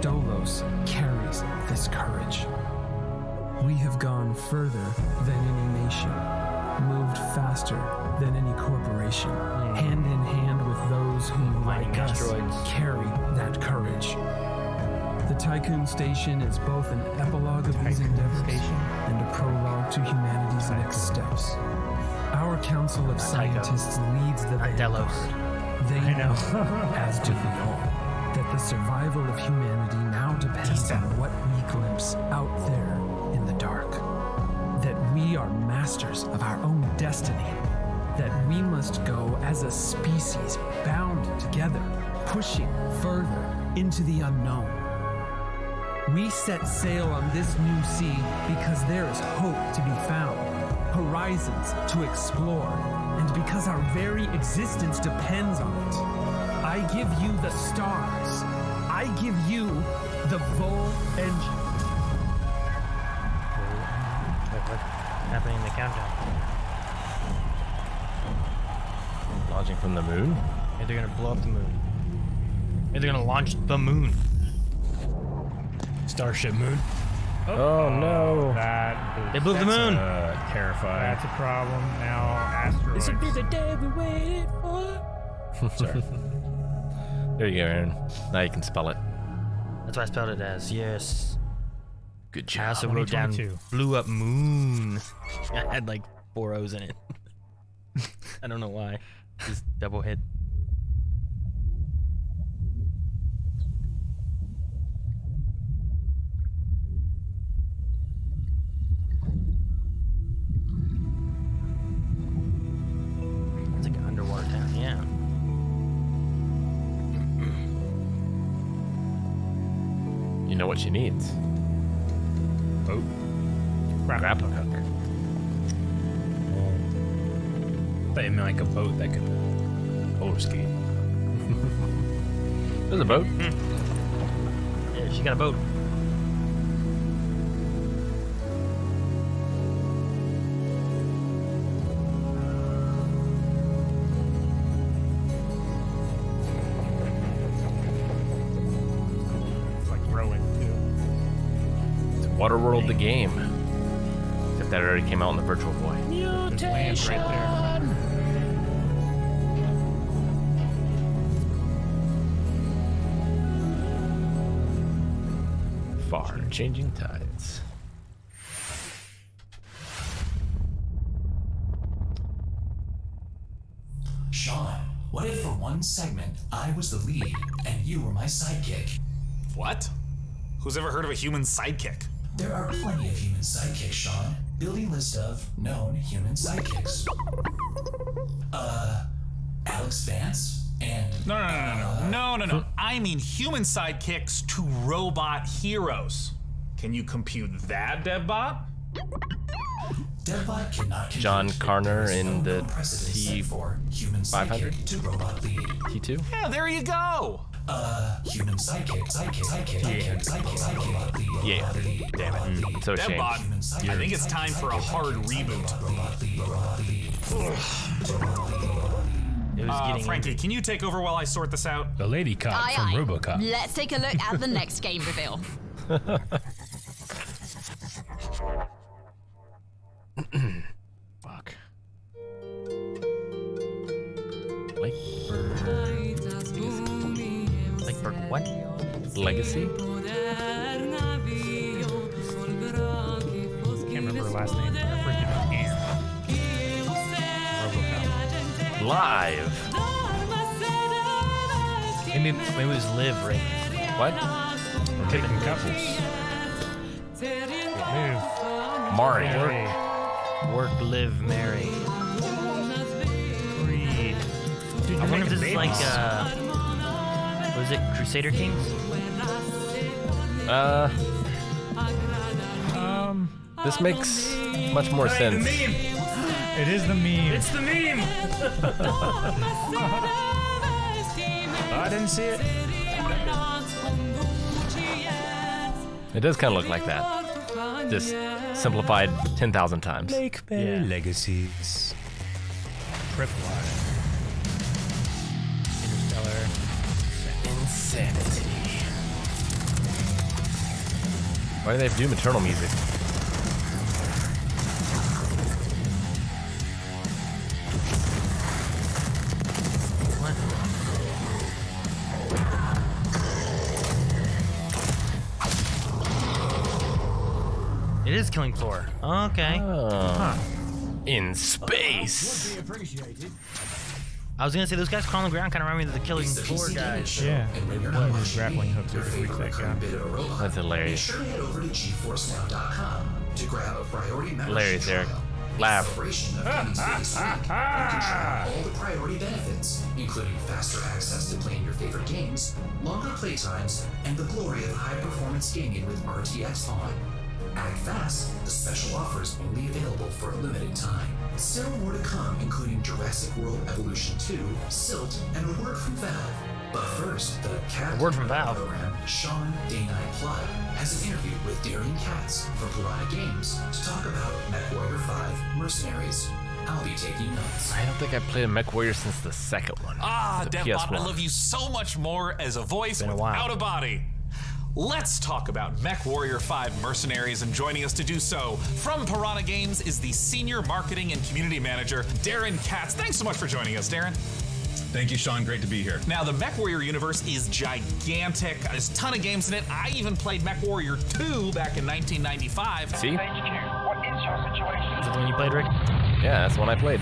Speaker 8: Dolos carries this courage. We have gone further than any nation, moved faster than any corporation, hand in hand with those who, like us, carry that courage. The Tycoon Station is both an epilogue of these endeavors and a prologue to humanity's next steps. Our Council of Scientists leads the vanguard. They know, as do we all, that the survival of humanity now depends on what we glimpse out there in the dark. That we are masters of our own destiny. That we must go as a species bound together, pushing further into the unknown. We set sail on this new sea because there is hope to be found, horizons to explore, and because our very existence depends on it. I give you the stars. I give you the Vol engine.
Speaker 10: What's happening in the countdown?
Speaker 4: Launching from the moon?
Speaker 10: Maybe they're gonna blow up the moon. Maybe they're gonna launch the moon.
Speaker 2: Starship Moon.
Speaker 4: Oh no!
Speaker 10: They blew the moon.
Speaker 2: Terrifying.
Speaker 18: That's a problem. Now asteroids.
Speaker 10: This will be the day we waited for.
Speaker 4: Sorry. There you go, Aaron. Now you can spell it.
Speaker 10: That's why I spelled it as, yes.
Speaker 4: Good job.
Speaker 10: I also wrote down blew up moon. I had like 4 O's in it. I don't know why. Just double hit. It's like an underwater town, yeah.
Speaker 4: You know what she needs.
Speaker 2: Boat.
Speaker 4: Grappling hook.
Speaker 2: But I mean like a boat that could roller skate.
Speaker 4: There's a boat.
Speaker 10: Yeah, she got a boat.
Speaker 4: Waterworld the game. Except that already came out on the Virtual Boy.
Speaker 18: There's land right there.
Speaker 4: far, changing tides.
Speaker 6: Sean, what if for one segment I was the lead and you were my sidekick?
Speaker 3: What? Who's ever heard of a human sidekick?
Speaker 6: There are plenty of human sidekicks, Sean. Building list of known human sidekicks. Alex Vance and...
Speaker 3: No. I mean human sidekicks to robot heroes. Can you compute that, DevBot?
Speaker 6: DevBot cannot
Speaker 4: John Carner in the T500? T2?
Speaker 3: Yeah, there you go.
Speaker 6: Human sidekick.
Speaker 4: Yeah. Damn it. So ashamed.
Speaker 3: DevBot, I think it's time for a hard reboot. Frankie, can you take over while I sort this out?
Speaker 2: The lady cop
Speaker 7: Aye,
Speaker 2: from
Speaker 7: aye.
Speaker 2: RoboCop.
Speaker 7: Let's take a look at the next game reveal.
Speaker 4: Fuck.
Speaker 10: Lakebird what?
Speaker 4: Legacy?
Speaker 18: Can't remember her last name. I freaking Anne. RoboCop.
Speaker 4: Live.
Speaker 10: Maybe it was Liv, right?
Speaker 4: What?
Speaker 18: We're taking couples.
Speaker 4: Mari.
Speaker 10: Work, live, marry.
Speaker 18: Dude,
Speaker 10: I wonder if this is like, was it Crusader Kings?
Speaker 4: This makes much more sense.
Speaker 18: It is the meme.
Speaker 2: It's the meme! I didn't see it.
Speaker 4: It does kind of look like that. Just simplified 10,000 times.
Speaker 2: Blakeberry Legacies.
Speaker 18: Tripwire.
Speaker 10: Interstellar.
Speaker 4: Insanity. Why do they have Doom Eternal music?
Speaker 10: It is Killing Floor. Okay.
Speaker 4: In space.
Speaker 10: I was gonna say those guys crawling on the ground kind of remind me of the Killing Floor guys.
Speaker 18: Yeah. One of those grappling hooks every week that guy.
Speaker 4: That's hilarious.
Speaker 6: Sure to head over to GeForceNow.com to grab a priority membership
Speaker 4: Hilarious, Eric.
Speaker 6: trial.
Speaker 4: Laugh.
Speaker 6: Celebration of Games Day this week. You can try all the priority benefits, including faster access to playing your favorite games, longer playtimes, and the glory of high-performance gaming with RTX on. Act fast, the special offer is only available for a limited time. Still more to come, including Jurassic World Evolution 2, Silt, and a word from Valve. But first, the Cat
Speaker 10: word from Valve
Speaker 6: program, Sean Day9 Plug, has an interview with Daeron Katz from Piranha Games to talk about MechWarrior 5 Mercenaries. I'll be taking notes.
Speaker 4: I don't think I've played a MechWarrior since the second one. The
Speaker 3: DevBot,
Speaker 4: PS1.
Speaker 3: I love you so much more as a voice without a body. Let's talk about MechWarrior 5 Mercenaries, and joining us to do so from Piranha Games is the Senior Marketing and Community Manager, Daeron Katz. Thanks so much for joining us, Daeron.
Speaker 14: Thank you, Sean. Great to be here.
Speaker 3: Now, the MechWarrior universe is gigantic. There's a ton of games in it. I even played MechWarrior 2 back in 1995.
Speaker 4: See?
Speaker 3: What is your situation?
Speaker 10: Is that the one you played, Rick?
Speaker 4: Yeah, that's the one I played.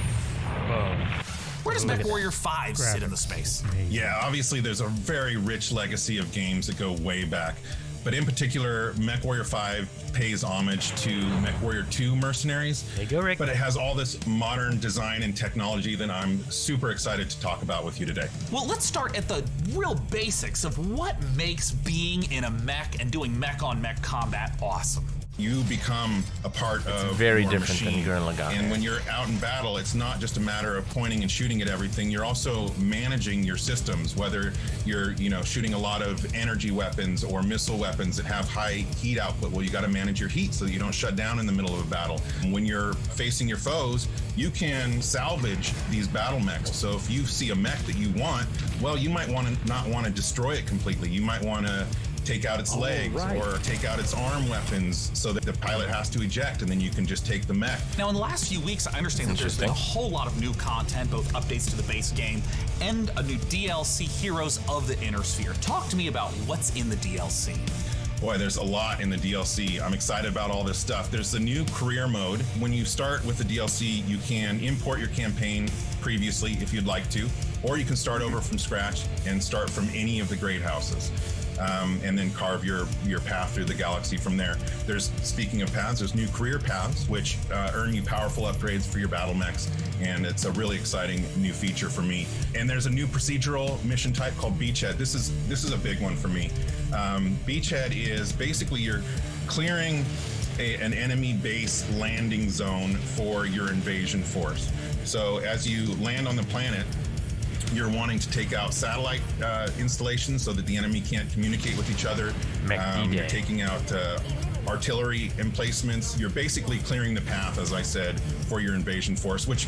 Speaker 3: Where does MechWarrior 5 sit in the space?
Speaker 14: Yeah, obviously there's a very rich legacy of games that go way back. But in particular, MechWarrior 5 pays homage to MechWarrior 2 Mercenaries.
Speaker 10: There you go, Rick.
Speaker 14: But it has all this modern design and technology that I'm super excited to talk about with you today.
Speaker 3: Well, let's start at the real basics of what makes being in a mech and doing mech-on-mech combat awesome.
Speaker 14: You become a part of
Speaker 4: very
Speaker 14: your
Speaker 4: different than
Speaker 14: machine.
Speaker 4: Gurren Lagann.
Speaker 14: And when you're out in battle, it's not just a matter of pointing and shooting at everything. You're also managing your systems, whether you're, shooting a lot of energy weapons or missile weapons that have high heat output. Well, you got to manage your heat so that you don't shut down in the middle of a battle. And when you're facing your foes, you can salvage these battle mechs. So if you see a mech that you want, well, you might not want to destroy it completely. You might want to take out its legs or take out its arm weapons so that the pilot has to eject, and then you can just take the mech.
Speaker 3: Now, in the last few weeks, I understand that there's been a whole lot of new content, both updates to the base game and a new DLC, Heroes of the Inner Sphere. Talk to me about what's in the DLC.
Speaker 14: Boy, there's a lot in the DLC. I'm excited about all this stuff. There's the new career mode. When you start with the DLC, you can import your campaign previously if you'd like to, or you can start over from scratch and start from any of the great houses. And then carve your path through the galaxy from there. Speaking of paths, there's new career paths, which earn you powerful upgrades for your battle mechs, and it's a really exciting new feature for me. And there's a new procedural mission type called Beachhead. This is a big one for me. Beachhead is basically you're clearing an enemy base landing zone for your invasion force. So as you land on the planet, you're wanting to take out satellite installations so that the enemy can't communicate with each other. You're taking out artillery emplacements. You're basically clearing the path, as I said, for your invasion force, which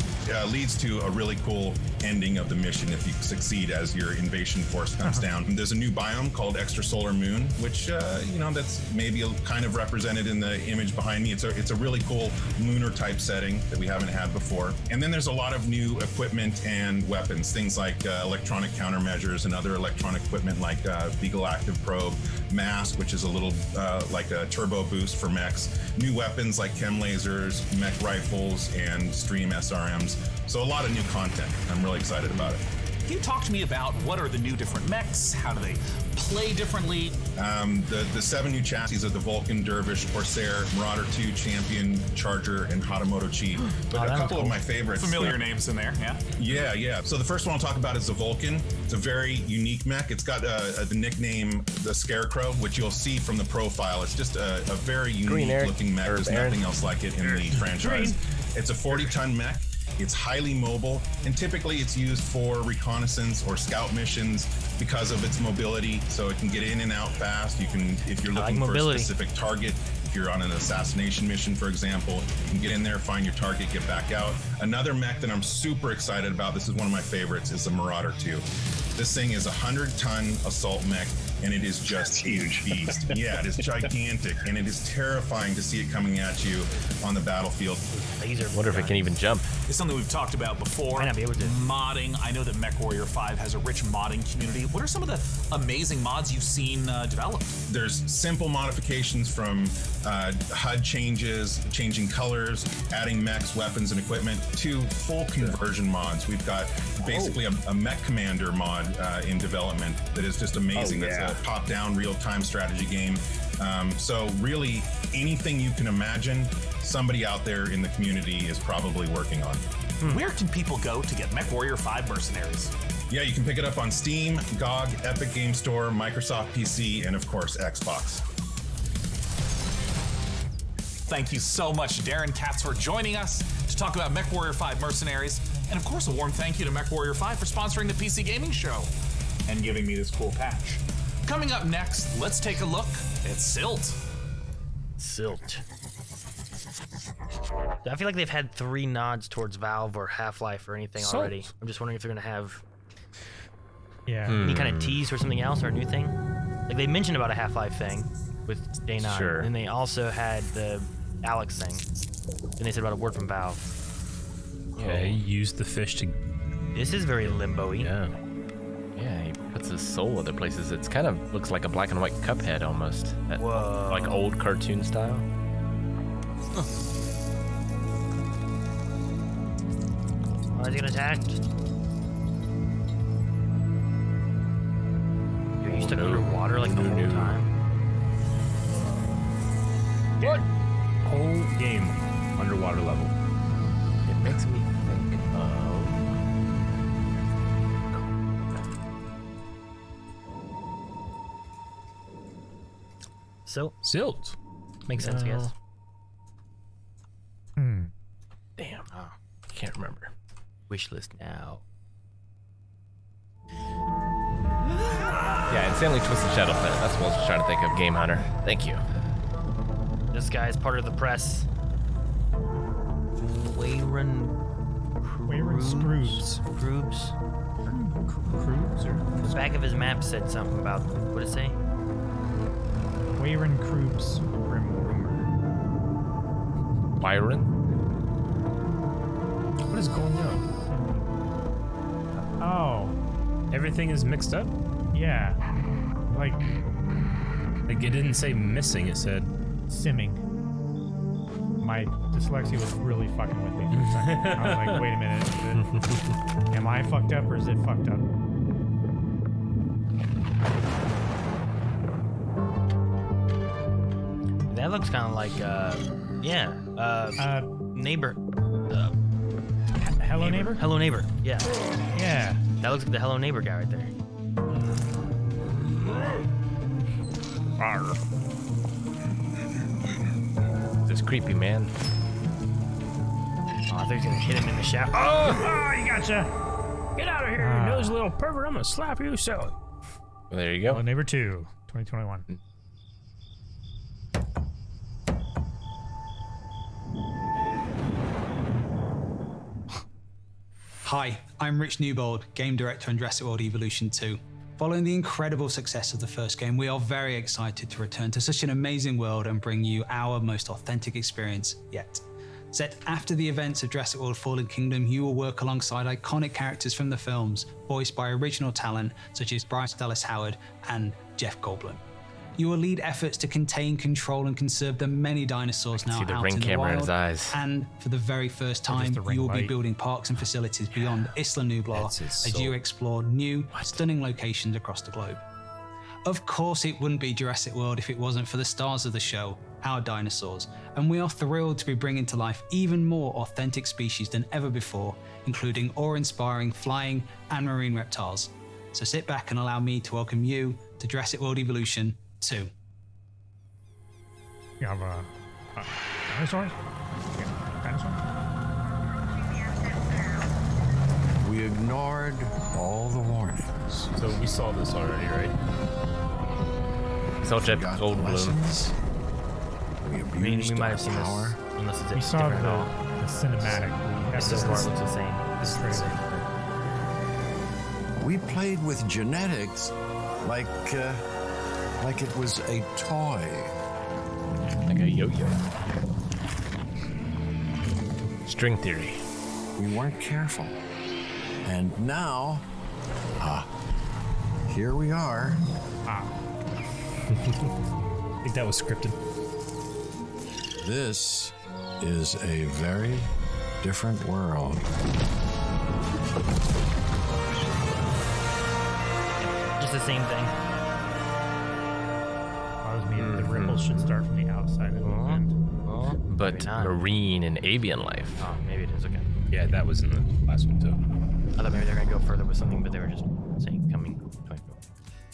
Speaker 14: leads to a really cool ending of the mission if you succeed as your invasion force comes down. And there's a new biome called Extrasolar Moon, which that's maybe kind of represented in the image behind me. It's a really cool lunar type setting that we haven't had before. And then there's a lot of new equipment and weapons, things like electronic countermeasures and other electronic equipment like Beagle Active Probe, Mask, which is a little like a turbo boost for mechs, new weapons like chem lasers, mech rifles, and stream SRMs. So a lot of new content. I'm really excited about it.
Speaker 3: Can you talk to me about what are the new different mechs? How do they play differently?
Speaker 14: The 7 new chassis of the Vulcan, Dervish, Corsair, Marauder 2, Champion, Charger, and Hatamoto Chi. But a couple of my favorites.
Speaker 3: Familiar names in there, yeah?
Speaker 14: Yeah. So the first one I'll talk about is the Vulcan. It's a very unique mech. It's got the nickname the Scarecrow, which you'll see from the profile. It's just a very unique looking mech. There's nothing else like it in the franchise. It's a 40-ton mech. It's highly mobile, and typically it's used for reconnaissance or scout missions because of its mobility. So it can get in and out fast. You can, if you're looking for a specific target, if you're on an assassination mission, for example, you can get in there, find your target, get back out. Another mech that I'm super excited about, this is one of my favorites, is the Marauder 2. This thing is a 100-ton assault mech, and it is just a beast. Yeah, it is gigantic, and it is terrifying to see it coming at you on the battlefield.
Speaker 4: Wonder if it can even jump.
Speaker 3: It's something we've talked about before.
Speaker 10: Might not be able to.
Speaker 3: Modding. I know that MechWarrior 5 has a rich modding community. What are some of the amazing mods you've seen developed?
Speaker 14: There's simple modifications from HUD changes, changing colors, adding mechs, weapons, and equipment, to full conversion mods. We've got basically a mech commander mod in development that is just amazing. That's a top-down real-time strategy game. So really, anything you can imagine, somebody out there in the community is probably working on.
Speaker 3: Where can people go to get MechWarrior 5 Mercenaries?
Speaker 14: Yeah, you can pick it up on Steam, GOG, Epic Game Store, Microsoft PC, and of course, Xbox.
Speaker 3: Thank you so much, Daeron Katz, for joining us to talk about MechWarrior 5 Mercenaries. And of course, a warm thank you to MechWarrior 5 for sponsoring the PC Gaming Show and giving me this cool patch. Coming up next, let's take a look at Silt.
Speaker 10: Silt. I feel like they've had 3 nods towards Valve or Half-Life or anything already. I'm just wondering if they're gonna have any kind of tease or something else or a new thing. Like they mentioned about a Half-Life thing with Day 9.
Speaker 4: Sure.
Speaker 10: And they also had the Alex thing. And they said about a word from Valve.
Speaker 2: Yeah, he used the fish to...
Speaker 10: This is very limbo-y.
Speaker 4: Yeah, he puts his soul other places. It's kind of looks like a black and white Cuphead almost. That, like old cartoon style.
Speaker 10: Why is he getting attacked? Are you stuck underwater like the whole time?
Speaker 2: What? Whole game underwater level.
Speaker 4: It makes me think of...
Speaker 10: Silt. Makes sense, I guess.
Speaker 4: Damn. Oh, can't remember.
Speaker 10: Wish list now.
Speaker 4: Yeah, insanely twisted Shadow Planet. That's what I was trying to think of. Game Hunter. Thank you.
Speaker 10: This guy is part of the press. Wayron
Speaker 18: Scroobs.
Speaker 10: Scroobs?
Speaker 18: Scroobs or...
Speaker 10: The back of his map said something about, what did it say?
Speaker 18: Wayron Scroobs rumor.
Speaker 4: Byron?
Speaker 18: What is going on? Oh.
Speaker 2: Everything is mixed up?
Speaker 18: Yeah. Like,
Speaker 2: Like, it didn't say missing, it said
Speaker 18: simming. My dyslexia was really fucking with me for a second. I was like, wait a minute. Am I fucked up or is it fucked up?
Speaker 10: That looks kind of like, neighbor.
Speaker 18: Hello Neighbor?
Speaker 10: Hello Neighbor, yeah.
Speaker 18: Yeah.
Speaker 10: That looks like the Hello Neighbor guy right there.
Speaker 4: Arr. This creepy man.
Speaker 10: Oh, I thought he was gonna hit him in the shaft.
Speaker 2: Oh, he gotcha! Get out of here, you nosy little pervert! I'm gonna slap you so.
Speaker 4: Well, there you go.
Speaker 18: Hello Neighbor 2, 2021.
Speaker 15: Hi, I'm Rich Newbold, Game Director on Jurassic World Evolution 2. Following the incredible success of the first game, we are very excited to return to such an amazing world and bring you our most authentic experience yet. Set after the events of Jurassic World Fallen Kingdom, you will work alongside iconic characters from the films, voiced by original talent such as Bryce Dallas Howard and Jeff Goldblum. You will lead efforts to contain, control, and conserve the many dinosaurs now
Speaker 4: see the
Speaker 15: out
Speaker 4: ring
Speaker 15: in the
Speaker 4: camera in
Speaker 15: wild.
Speaker 4: his eyes.
Speaker 15: And for the very first time, you will be building parks and facilities beyond Isla Nublar as you explore new, stunning locations across the globe. Of course, it wouldn't be Jurassic World if it wasn't for the stars of the show, our dinosaurs, and we are thrilled to be bringing to life even more authentic species than ever before, including awe-inspiring flying and marine reptiles. So sit back and allow me to welcome you to Jurassic World Evolution 2.
Speaker 18: You have dinosaurs? Dinosaurs?
Speaker 16: We ignored all the warnings.
Speaker 2: So we saw this already, right?
Speaker 4: So Jeff Goldblum.
Speaker 10: We might have seen this, unless it's
Speaker 18: We saw
Speaker 10: different at all.
Speaker 18: the cinematic.
Speaker 10: This part looks the same.
Speaker 18: This is crazy.
Speaker 16: We played with genetics like it was a toy.
Speaker 4: Like a yo-yo. String theory.
Speaker 16: We weren't careful. And now, here we are.
Speaker 18: Wow.
Speaker 2: I think that was scripted.
Speaker 16: This is a very different world.
Speaker 10: Just the same thing.
Speaker 18: The ripples should start from the outside and end.
Speaker 4: But marine and avian life.
Speaker 10: Oh, maybe it is, okay.
Speaker 2: Yeah, that was in the last one too.
Speaker 10: I thought maybe they're gonna go further with something, but they were just saying coming.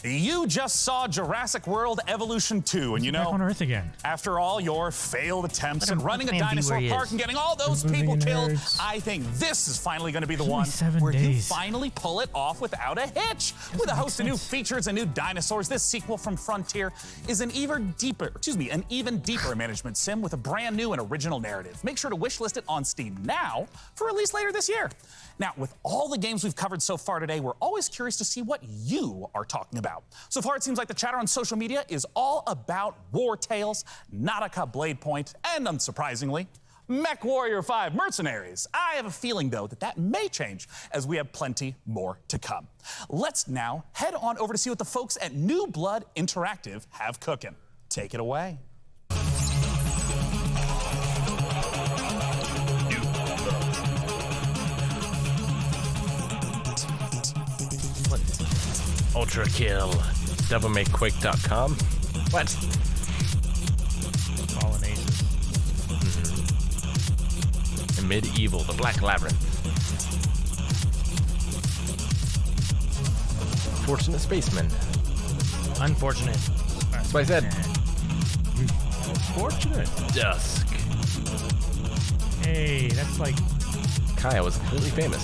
Speaker 3: You just saw Jurassic World Evolution 2, and you know,
Speaker 18: back on Earth again.
Speaker 3: After all your failed attempts at running a
Speaker 10: let him be
Speaker 3: dinosaur
Speaker 10: where he
Speaker 3: park
Speaker 10: is.
Speaker 3: and getting all those
Speaker 18: Losing
Speaker 3: people killed,
Speaker 18: nerds.
Speaker 3: I think this is finally going to be the one
Speaker 18: 7
Speaker 3: where you
Speaker 18: days.
Speaker 3: finally pull it off without a hitch. With a host of new features and new dinosaurs, this sequel from Frontier is an even deeper management sim with a brand new and original narrative. Make sure to wishlist it on Steam now for release later this year. Now, with all the games we've covered so far today, we're always curious to see what you are talking about. So far, it seems like the chatter on social media is all about War Tales, Nautica Blade Point, and unsurprisingly, MechWarrior 5 Mercenaries. I have a feeling, though, that may change as we have plenty more to come. Let's now head on over to see what the folks at New Blood Interactive have cooking. Take it away.
Speaker 4: Ultra kill. DevilMayQuake.com. What?
Speaker 18: Fallen Aces.
Speaker 4: And Medieval, the Black Labyrinth. Fortunate Spaceman.
Speaker 10: Unfortunate.
Speaker 4: That's what I said.
Speaker 18: Fortunate.
Speaker 4: Dusk.
Speaker 18: Hey, that's like
Speaker 4: Kaya was completely famous.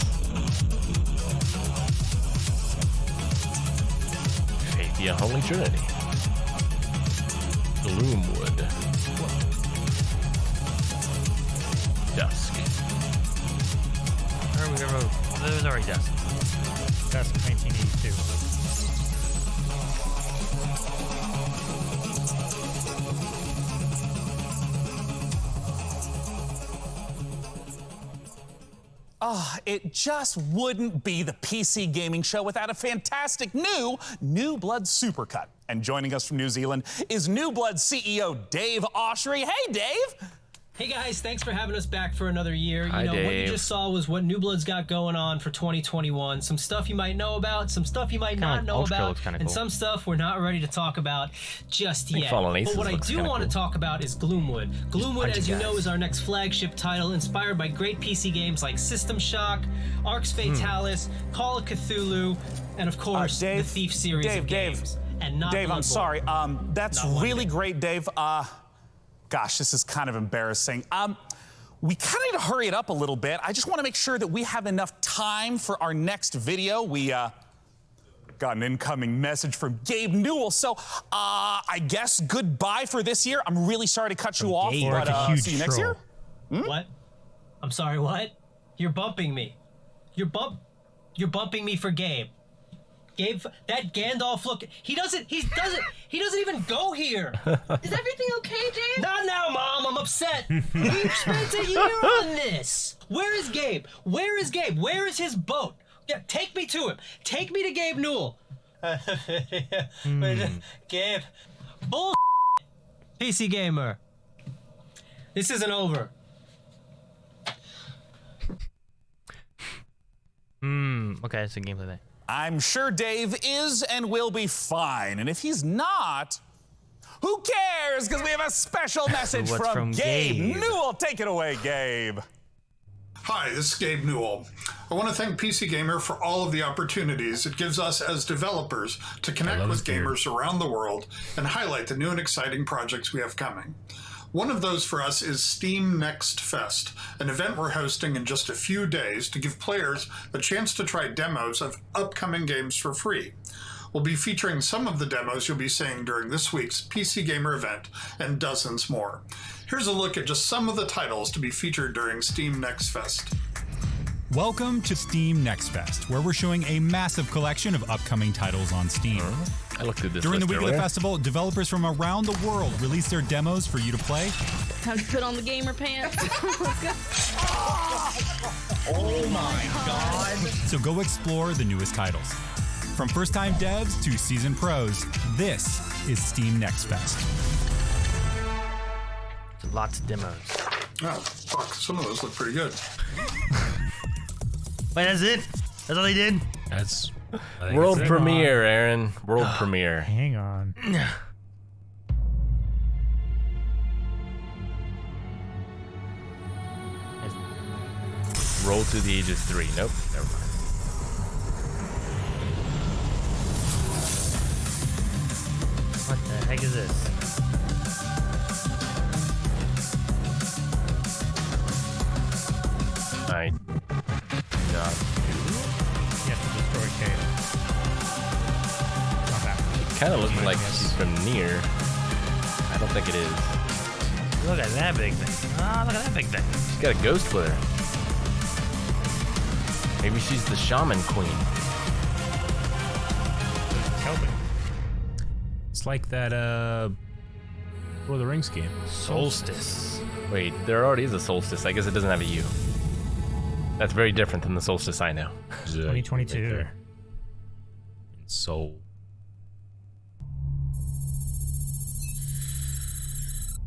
Speaker 4: Faith the Unholy Trinity. Gloomwood. Dusk.
Speaker 10: There was already Dusk.
Speaker 18: Dusk 1982.
Speaker 3: It just wouldn't be the PC gaming show without a fantastic New Blood Supercut. And joining us from New Zealand is New Blood CEO Dave Oshry. Hey, Dave.
Speaker 5: Hey guys, thanks for having us back for another year.
Speaker 4: Hi,
Speaker 5: what you
Speaker 4: Dave.
Speaker 5: just saw was what New Blood's got going on for 2021. Some stuff you might know about, some stuff you might not know about, and some stuff we're not ready to talk about just yet. But what I do want to talk about is Gloomwood. Gloomwood, as you know, is our next flagship title, inspired by great PC games like System Shock, Arx Fatalis, Call of Cthulhu, and of course, the Thief series of games. And not
Speaker 3: Dave, I'm
Speaker 5: Bloodborne.
Speaker 3: sorry. That's really great, Dave. Gosh, this is kind of embarrassing. We kind of need to hurry it up a little bit. I just want to make sure that we have enough time for our next video. We got an incoming message from Gabe Newell. So I guess goodbye for this year. I'm really sorry to cut you off, but see you next year.
Speaker 5: What? I'm sorry, what? You're bumping me. You're bumping me for Gabe. Gabe, that Gandalf look, he doesn't even go here. Is everything okay, Dave? Not now, Mom, I'm upset. We've spent a year on this. Where is Gabe? Where is Gabe? Where is his boat? Yeah, take me to him. Take me to Gabe Newell. Gabe, bull. PC Gamer. This isn't over.
Speaker 10: Okay, it's a gameplay thing.
Speaker 3: I'm sure Dave is and will be fine. And if he's not, who cares? Because we have a special message from Gabe Newell. Take it away, Gabe.
Speaker 11: Hi, this is Gabe Newell. I want to thank PC Gamer for all of the opportunities it gives us as developers to connect with gamers around the world and highlight the new and exciting projects we have coming. One of those for us is Steam Next Fest, an event we're hosting in just a few days to give players a chance to try demos of upcoming games for free. We'll be featuring some of the demos you'll be seeing during this week's PC Gamer event and dozens more. Here's a look at just some of the titles to be featured during Steam Next Fest.
Speaker 17: Welcome to Steam Next Fest, where we're showing a massive collection of upcoming titles on Steam.
Speaker 4: I looked through this
Speaker 17: During the
Speaker 4: list
Speaker 17: week of
Speaker 4: earlier.
Speaker 17: the festival, developers from around the world release their demos for you to play.
Speaker 20: Time to put on the gamer pants.
Speaker 17: Oh my god! So go explore the newest titles. From first-time devs to seasoned pros, this is Steam Next Fest.
Speaker 10: Lots of demos.
Speaker 11: Oh, fuck. Some of those look pretty good.
Speaker 10: Wait, that's it? That's all they did?
Speaker 2: That's
Speaker 4: World premiere, Aaron. World premiere.
Speaker 18: Hang on.
Speaker 4: Roll to the ages 3. Nope, never mind.
Speaker 10: What the heck is this?
Speaker 4: I not
Speaker 18: You have to destroy Kate. Not that one.
Speaker 4: It kind of looks like she's from near. I don't think it is.
Speaker 10: Look at that big thing. Ah, look at that big thing.
Speaker 4: She's got a ghost with her. Maybe she's the shaman queen.
Speaker 2: It's like that Lord of the Rings game.
Speaker 10: Solstice.
Speaker 4: Wait, there already is a solstice. I guess it doesn't have a U. That's very different than the solstice I know.
Speaker 18: 2022.
Speaker 2: Right Soul.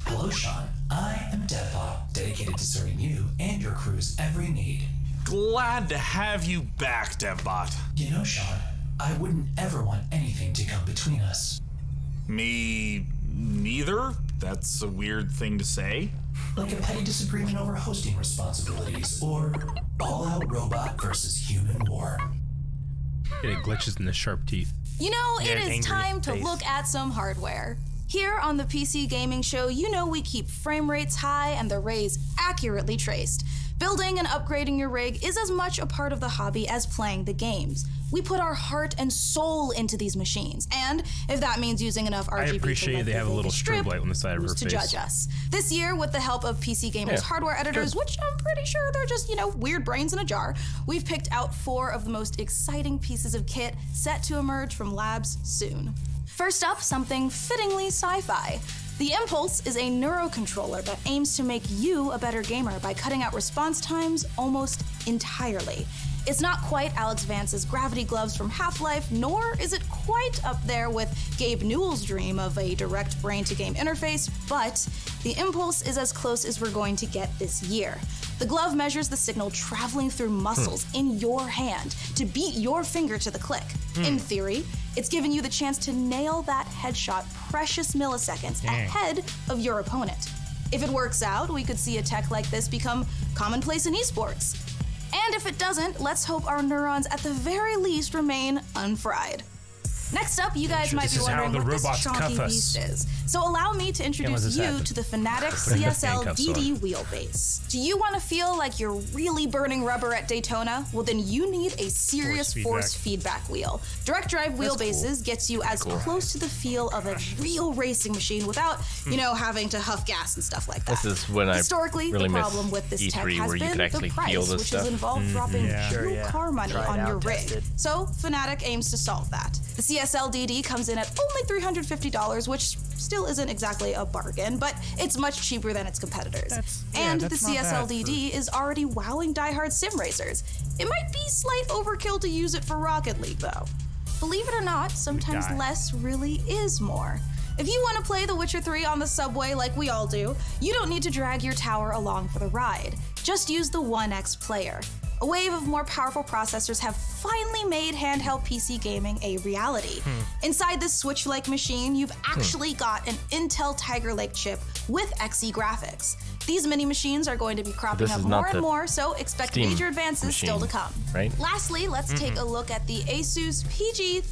Speaker 6: Hello, Sean. I am Deadbot, dedicated to serving you and your crew's every need.
Speaker 3: Glad to have you back, Devbot.
Speaker 6: You know, Sean, I wouldn't ever want anything to come between us.
Speaker 3: Me neither? That's a weird thing to say.
Speaker 6: Like a petty disagreement over hosting responsibilities, or all-out robot versus human war.
Speaker 2: It glitches in the sharp teeth.
Speaker 9: You know,
Speaker 2: Yeah,
Speaker 9: it is
Speaker 2: angry
Speaker 9: time to
Speaker 2: face.
Speaker 9: look at some hardware. Here on the PC Gaming Show, you know we keep frame rates high and the rays accurately traced. Building and upgrading your rig is as much a part of the hobby as playing the games. We put our heart and soul into these machines, and if that means using enough RGB
Speaker 2: I appreciate
Speaker 9: to
Speaker 2: they have a little
Speaker 9: strip,
Speaker 2: strobe light on the side of her
Speaker 9: who's to
Speaker 2: face.
Speaker 9: judge us? This year, with the help of PC Gamer's
Speaker 2: Yeah,
Speaker 9: hardware editors, which I'm pretty sure they're just, weird brains in a jar, we've picked out 4 of the most exciting pieces of kit set to emerge from labs soon. First up, something fittingly sci-fi. The Impulse is a NEURO-CONTROLLER that aims to make you a better gamer by cutting out response times almost entirely. It's not quite Alex Vance's gravity gloves from Half-Life, nor is it quite up there with Gabe Newell's dream of a direct brain-to-game interface, but the Impulse is as close as we're going to get this year. The glove measures the signal traveling through muscles in your hand to beat your finger to the click. In theory, it's giving you the chance to nail that headshot precious milliseconds ahead of your opponent. If it works out, we could see a tech like this become commonplace in esports. And if it doesn't, let's hope our neurons at the very least remain unfried. Next up, you guys might be wondering what this chonky beast is. So allow me to introduce you to the Fanatec CSL DD wheelbase. Do you want to feel like you're really burning rubber at Daytona? Well, then you need a serious force feedback wheel. Direct drive wheelbases gets you as close to the feel of a real racing machine without, having to huff gas and stuff like that.
Speaker 4: This is when
Speaker 9: Historically,
Speaker 4: really
Speaker 9: the problem with this tech
Speaker 4: E3
Speaker 9: has
Speaker 4: where you
Speaker 9: been
Speaker 4: could actually
Speaker 9: the price,
Speaker 4: feel this
Speaker 9: which
Speaker 4: stuff.
Speaker 9: has involved dropping real car money
Speaker 10: Tried
Speaker 9: on
Speaker 10: out,
Speaker 9: your rig.
Speaker 10: tested.
Speaker 9: So Fanatec aims to solve that. The CSL DD comes in at only $350, which still isn't exactly a bargain, but it's much cheaper than its competitors. And the CSL DD is already wowing diehard sim racers. It might be slight overkill to use it for Rocket League, though. Believe it or not, sometimes less really is more. If you want to play The Witcher 3 on the subway like we all do, you don't need to drag your tower along for the ride. Just use the 1X player. A wave of more powerful processors have finally made handheld PC gaming a reality. Inside this Switch-like machine, you've actually got an Intel Tiger Lake chip with Xe graphics. These mini machines are going to be cropping up more and more, so expect major advances still to come.
Speaker 4: Right?
Speaker 9: Lastly, let's take a look at the Asus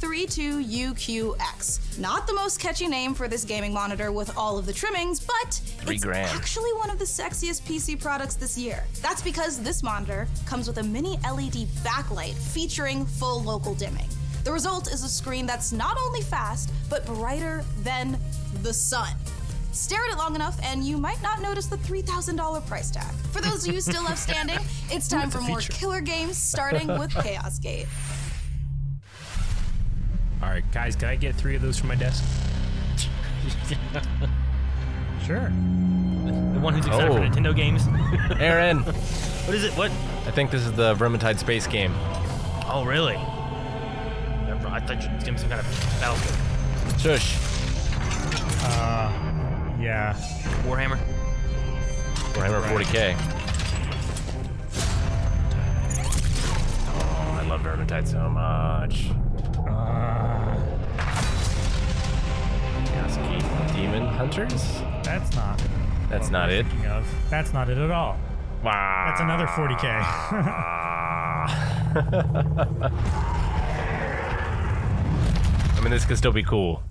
Speaker 9: PG32UQX. Not the most catchy name for this gaming monitor with all of the trimmings, but it's actually one of the sexiest PC products this year. That's because this monitor comes with a mini LED backlight featuring full local dimming. The result is a screen that's not only fast, but brighter than the sun. Stare at it long enough and you might not notice the $3,000 price tag. For those of you still left standing, it's time for more killer games, starting with Chaos Gate.
Speaker 2: All right, guys, can I get 3 of those from my desk?
Speaker 18: Sure.
Speaker 10: The one who's excited for Nintendo games.
Speaker 4: Aaron.
Speaker 10: What is it? What?
Speaker 4: I think this is the Vermintide space game.
Speaker 10: Oh, really? I thought you were doing some kind of battlefield.
Speaker 4: Shush.
Speaker 18: Yeah.
Speaker 10: Warhammer
Speaker 4: 40K. Oh, I love Vermintide so much. Chaos Gate Demon Hunters?
Speaker 18: That's not.
Speaker 4: That's not it.
Speaker 18: That's not it at all.
Speaker 4: Wow.
Speaker 18: That's another 40K.
Speaker 4: I mean, this could still be cool.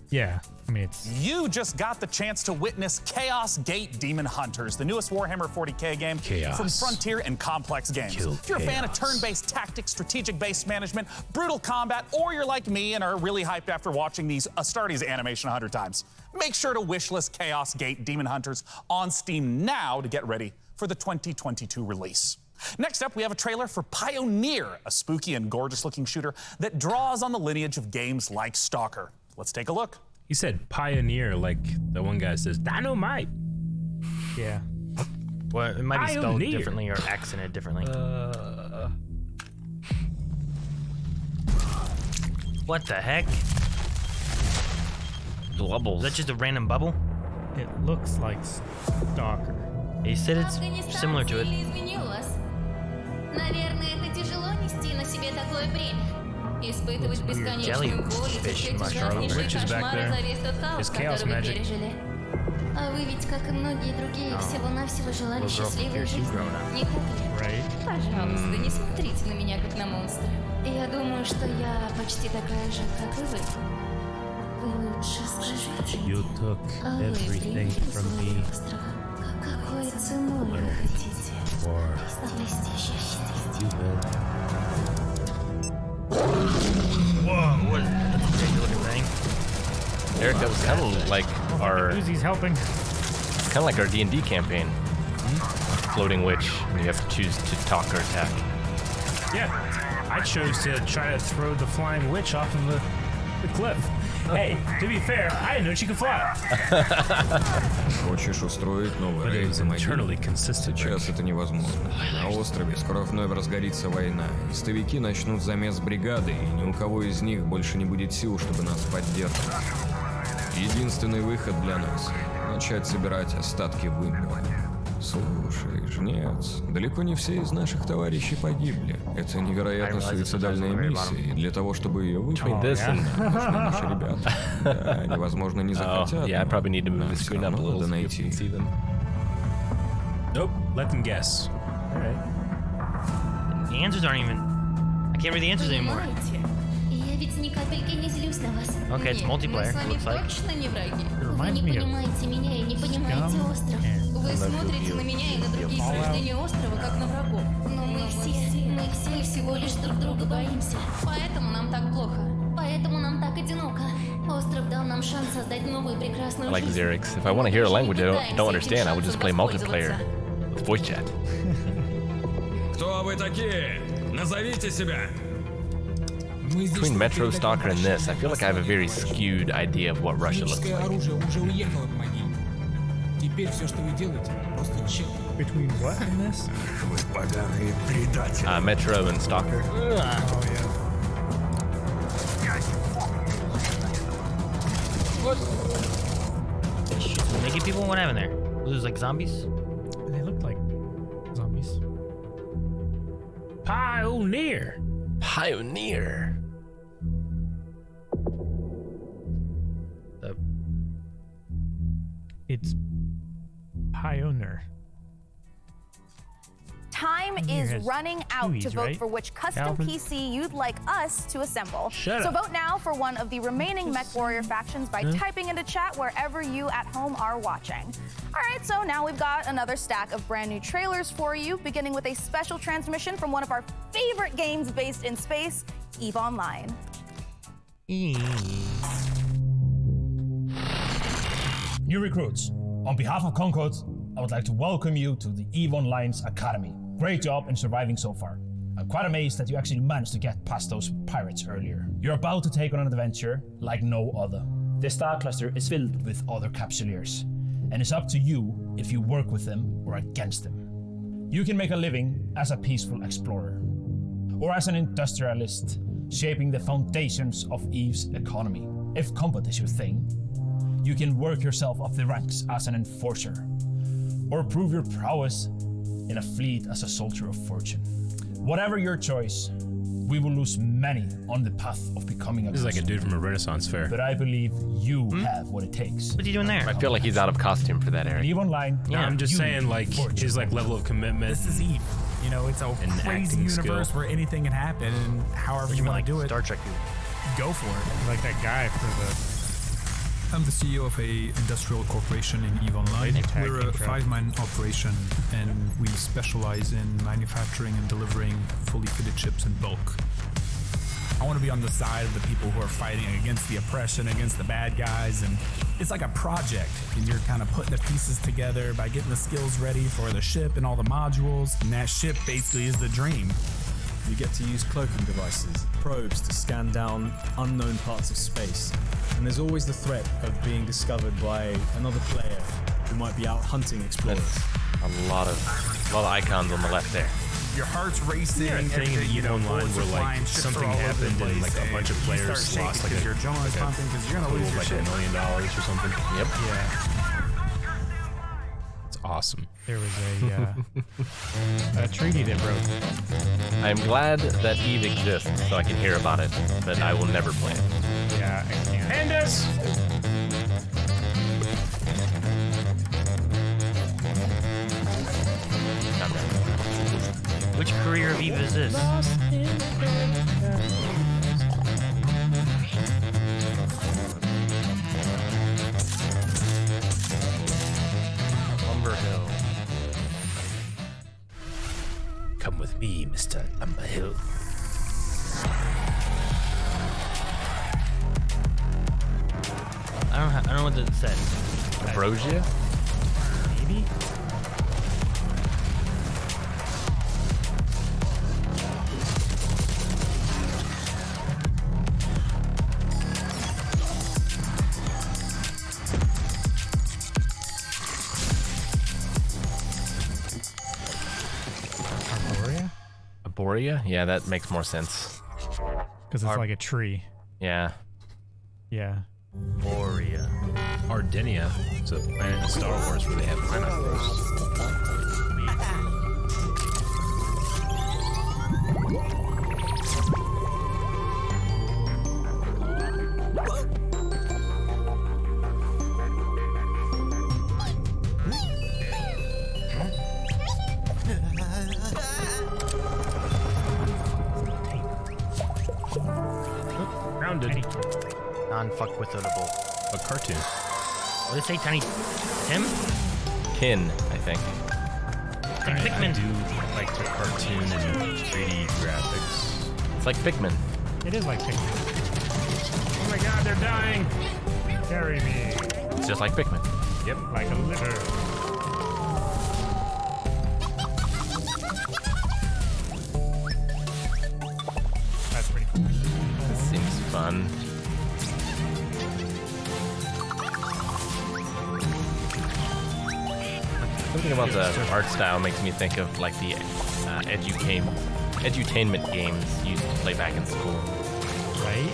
Speaker 18: Yeah, I mean, it's...
Speaker 3: You just got the chance to witness Chaos Gate Demon Hunters, the newest Warhammer 40K game from Frontier and Complex Games. If you're a fan of turn-based tactics, strategic-based management, brutal combat, or you're like me and are really hyped after watching these Astartes animation 100 times, make sure to wishlist Chaos Gate Demon Hunters on Steam now to get ready for the 2022 release. Next up, we have a trailer for Pioneer, a spooky and gorgeous-looking shooter that draws on the lineage of games like Stalker. Let's take a look.
Speaker 2: He said Pioneer like the one guy says Dynamite.
Speaker 18: Yeah.
Speaker 10: Well, it might be spelled differently or accented differently. What the heck?
Speaker 4: Blubbles.
Speaker 10: Is that just a random bubble?
Speaker 18: It looks like Stalker.
Speaker 10: He said it's similar to it.
Speaker 21: Наверное, это тяжело нести на себе такое бремя. Испытывать бесконечную боль и терпеть ужаснейшие кошмары за весь тот хаос, который вы пережили. А вы ведь, как и многие другие, всего-навсего желали счастливой жизни. Не так ли? Пожалуйста, не смотрите на меня, как на монстра. Я думаю, что я почти такая же, как и вы. Вы лучше скажите.
Speaker 2: You took everything from me.
Speaker 21: Какой ценой вы хотите обрести счастье?
Speaker 10: Whoa, what is that looking thing?
Speaker 4: Eric, that was kind of like our...
Speaker 18: Uzi's helping.
Speaker 4: Kind of like our D&D campaign. Floating witch, and you have to choose to talk or attack.
Speaker 2: Yeah, I chose to try to throw the flying witch off of the cliff. Hey, to be fair, I didn't know she could fly.
Speaker 1: Хочешь устроить новый рейд за могилу? Сейчас это невозможно. На острове скоро вновь разгорится война. Истовики начнут замес бригады, и ни у кого из них больше не будет сил, чтобы нас поддерживать. Единственный выход для нас — начать собирать остатки вымпела. Слушай, жнец, далеко не все из наших товарищей погибли. Это невероятно суицидальная миссия, и для того, чтобы ее выполнить, нужны наши ребята. Да, они, возможно, не захотят, но все равно надо найти.
Speaker 2: Nope, let them guess. All right.
Speaker 10: The answers aren't even... I can't read the answers anymore.
Speaker 21: Я ведь ни капельки не злюсь на вас.
Speaker 10: Okay, it's multiplayer,
Speaker 21: Мы с вами
Speaker 10: looks like.
Speaker 21: точно не враги. Вы не понимаете меня и не понимаете остров. Вы смотрите на меня и на другие порождения острова, как на врагов. Но мы все всего лишь друг друга боимся. Поэтому нам так плохо. Поэтому нам так одиноко. Остров дал нам шанс создать новую прекрасную
Speaker 4: I like
Speaker 21: жизнь.
Speaker 4: these lyrics. If I want to hear a language I don't understand, I would just play multiplayer with voice chat.
Speaker 1: Кто вы такие? Назовите себя.
Speaker 4: Between Metro, Stalker, and this, I feel like I have a very skewed idea of what Russia looks like.
Speaker 18: Between what and this?
Speaker 4: Metro and Stalker.
Speaker 18: Oh, yeah.
Speaker 10: Naked people? What happened there? Were those like zombies?
Speaker 18: They looked like zombies.
Speaker 2: Pioneer.
Speaker 4: Pioneer.
Speaker 18: It's Pioneer.
Speaker 9: Time is running out to vote for which custom PC you'd like us to assemble. So vote now for one of the remaining MechWarrior factions by typing into chat wherever you at home are watching. All right, so now we've got another stack of brand new trailers for you, beginning with a special transmission from one of our favorite games based in space, EVE Online.
Speaker 22: New recruits, on behalf of Concord, I would like to welcome you to the EVE Online's Academy. Great job in surviving so far. I'm quite amazed that you actually managed to get past those pirates earlier. You're about to take on an adventure like no other. The Star Cluster is filled with other capsuleers, and it's up to you if you work with them or against them. You can make a living as a peaceful explorer, or as an industrialist, shaping the foundations of EVE's economy. If combat is your thing, you can work yourself up the ranks as an enforcer, or prove your prowess in a fleet as a soldier of fortune. Whatever your choice, we will lose many on the path of becoming a
Speaker 2: This is like a dude from a Renaissance fair.
Speaker 22: But I believe you have what it takes.
Speaker 10: What are you doing there?
Speaker 4: I feel like he's out of costume for that, Eric.
Speaker 22: EVE Online.
Speaker 2: Yeah, I'm just saying, like, his like level of commitment.
Speaker 23: This is EVE. You know, it's a crazy universe where anything can happen, and however you want to do it,
Speaker 10: Star Trek people.
Speaker 23: Go for it.
Speaker 18: Like that guy for the...
Speaker 24: I'm the CEO of a industrial corporation in EVE Online. We're a 5-man operation, and we specialize in manufacturing and delivering fully fitted chips in bulk.
Speaker 23: I want to be on the side of the people who are fighting against the oppression, against the bad guys, and it's like a project, and you're kind of putting the pieces together by getting the skills ready for the ship and all the modules, and that ship basically is the dream.
Speaker 25: You get to use cloaking devices, probes to scan down unknown parts of space, and there's always the threat of being discovered by another player who might be out hunting explorers.
Speaker 4: A lot of icons on the left there.
Speaker 23: Your heart's racing.
Speaker 2: Yeah, thing in EVE Online where like something happened and like a bunch of players lost like
Speaker 23: your jaw is pumping because you're gonna lose your
Speaker 2: like
Speaker 23: shit.
Speaker 2: $1 million or something.
Speaker 4: Yep.
Speaker 23: Yeah.
Speaker 2: It's awesome.
Speaker 18: There was a treaty that broke.
Speaker 4: I'm glad that EVE exists so I can hear about it, but I will never play it.
Speaker 18: Yeah, I can't.
Speaker 2: Pandas!
Speaker 10: Which career of EVE is this? Lumber Hill.
Speaker 2: Come with me, Mr. Lumber Hill.
Speaker 10: I don't know what it said.
Speaker 4: Ambrosia?
Speaker 18: Maybe?
Speaker 4: Memoria? Yeah, that makes more sense.
Speaker 18: Because it's like a tree.
Speaker 4: Yeah.
Speaker 18: Yeah.
Speaker 2: Moria. Ardinia. It's a planet in Star Wars where they have pineapples. Rounded.
Speaker 10: Non-fuck-withable.
Speaker 2: A cartoon.
Speaker 10: What did it say, Tiny Tim?
Speaker 4: Kin, I think.
Speaker 2: I do like the cartoon and 3D graphics.
Speaker 4: It's like Pikmin.
Speaker 18: It is like Pikmin.
Speaker 2: Oh my god, they're dying! Carry me.
Speaker 4: It's just like Pikmin.
Speaker 2: Yep, like a litter.
Speaker 18: That's pretty cool.
Speaker 4: This seems fun. Something about the art style makes me think of like the edutainment games you used to play back in school.
Speaker 18: Right?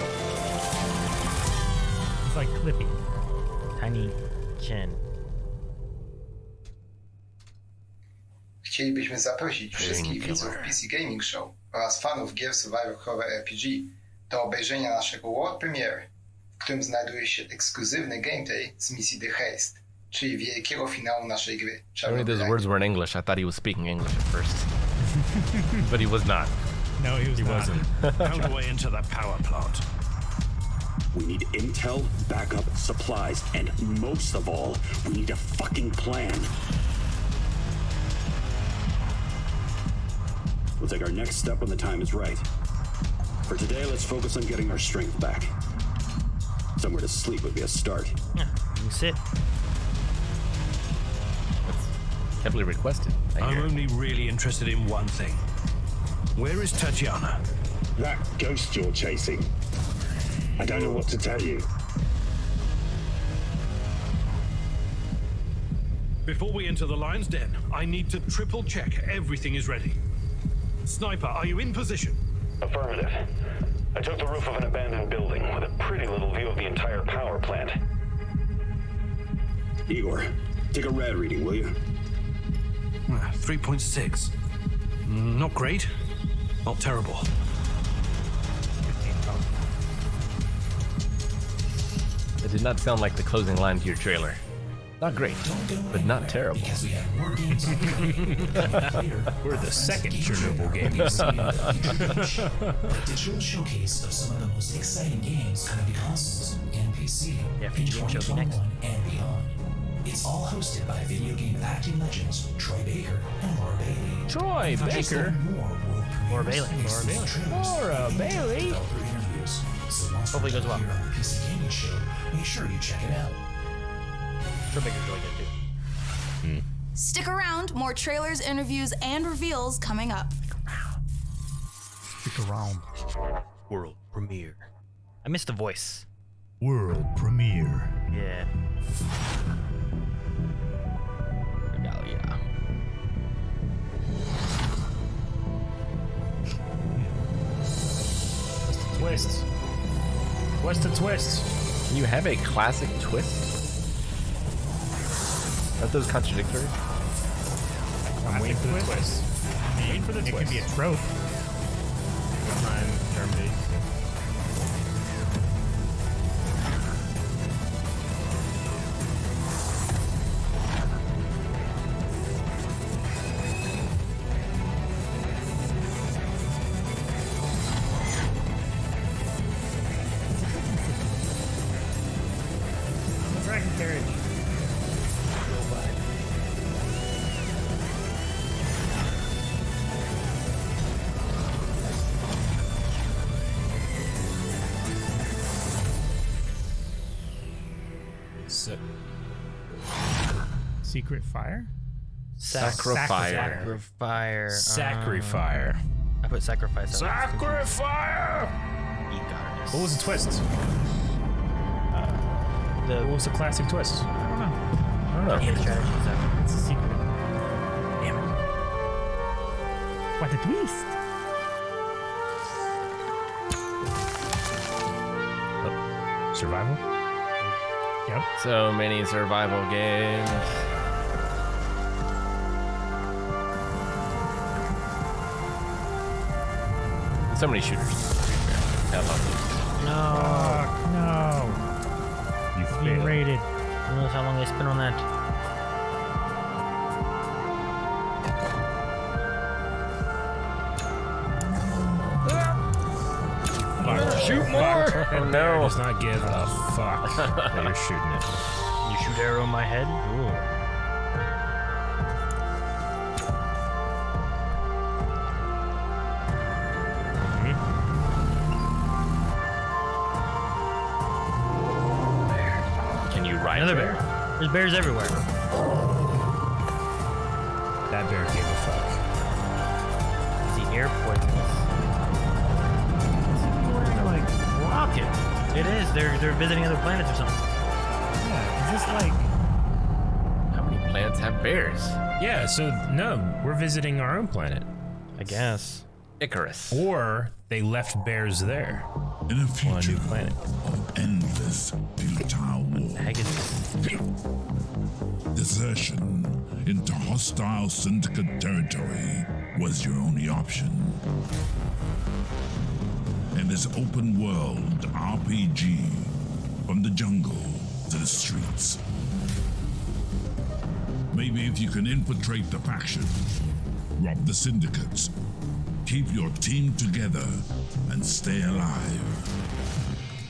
Speaker 18: It's like Clippy.
Speaker 10: Tiny Chin.
Speaker 7: Chcielibyśmy zaprosić wszystkich widzów PC Gaming Show oraz fanów gier Survivor Horror RPG do obejrzenia naszego world premiere, w którym znajduje się ekskluzywny gameplay z misji The Haste, czyli wielkiego finału naszej gry.
Speaker 4: Only those words were in English. I thought he was speaking English at first. But he was not.
Speaker 18: No, he
Speaker 2: wasn't.
Speaker 8: All the way into the power plant. We need intel, backup, supplies, and most of all, we need a fucking plan. We'll take our next step when the time is right. For today, let's focus on getting our strength back. Somewhere to sleep would be a start.
Speaker 10: Yeah, you can sit.
Speaker 4: That's heavily requested.
Speaker 8: I'm only really interested in one thing. Where is Tatiana? That ghost you're chasing. I don't know what to tell you. Before we enter the lion's den, I need to triple check everything is ready. Sniper, are you in position?
Speaker 12: Affirmative. I took the roof of an abandoned building with a pretty little view of the entire power plant.
Speaker 8: Igor, take a rad reading, will you?
Speaker 13: 3.6. Not great. Not terrible.
Speaker 4: It did not sound like the closing line to your trailer. Not great, but not terrible.
Speaker 2: We're the second Chernobyl game you've seen.
Speaker 6: A digital showcase of some of the most exciting games coming to consoles and PC in 2021 and beyond. It's all hosted by video game acting legends Troy Baker and Laura Bailey.
Speaker 2: Troy Baker?
Speaker 10: Laura Bailey.
Speaker 2: Laura Bailey.
Speaker 6: So once
Speaker 10: Hopefully it goes well.
Speaker 6: here on the PC Gaming Show, make sure you check it out.
Speaker 10: Troy Baker's really good too.
Speaker 9: Stick around, more trailers, interviews, and reveals coming up.
Speaker 18: Stick around.
Speaker 10: World premiere. I missed the voice.
Speaker 2: World premiere.
Speaker 10: Yeah.
Speaker 4: Regalia.
Speaker 2: Twist. What's the twist?
Speaker 4: Can you have a classic twist? Aren't those contradictory?
Speaker 18: I'm waiting for the twist.
Speaker 2: Waiting for the twist.
Speaker 18: It could be a trope.
Speaker 2: Time, turn-based.
Speaker 18: Dragon carriage. Secret fire?
Speaker 4: Sacrifier.
Speaker 10: Sacrifier.
Speaker 2: Sacrifier.
Speaker 10: I put sacrifice.
Speaker 2: Sacrifier! What was the twist? What was the classic twist? I don't know.
Speaker 10: Game strategy stuff.
Speaker 18: It's a secret. Damn it. What a twist!
Speaker 2: Survival? Yep.
Speaker 4: So many survival games. So many shooters. I love these.
Speaker 10: No.
Speaker 2: You
Speaker 10: Being
Speaker 2: failed.
Speaker 10: raided. Who knows how long they spent on that?
Speaker 2: Shoot
Speaker 4: more!
Speaker 2: No. Does not give a fuck that you're shooting it.
Speaker 10: You shoot arrow in my head?
Speaker 2: Ooh.
Speaker 4: Can you ride
Speaker 10: Another
Speaker 4: there?
Speaker 10: bear. There's bears everywhere.
Speaker 2: That bear gave a fuck.
Speaker 10: Is the air poisonous?
Speaker 2: Like rocket.
Speaker 10: It is. They're visiting other planets or something.
Speaker 2: Yeah, is this like...
Speaker 4: How many planets have bears?
Speaker 2: Yeah, so no, we're visiting our own planet.
Speaker 10: I guess.
Speaker 4: Icarus.
Speaker 2: Or they left bears there.
Speaker 5: In a
Speaker 2: On a
Speaker 5: future
Speaker 2: new planet.
Speaker 5: of endless futile war, desertion into hostile syndicate territory was your only option. In this open world RPG, from the jungle to the streets. Maybe if you can infiltrate the factions, rob the syndicates, keep your team together, and stay alive.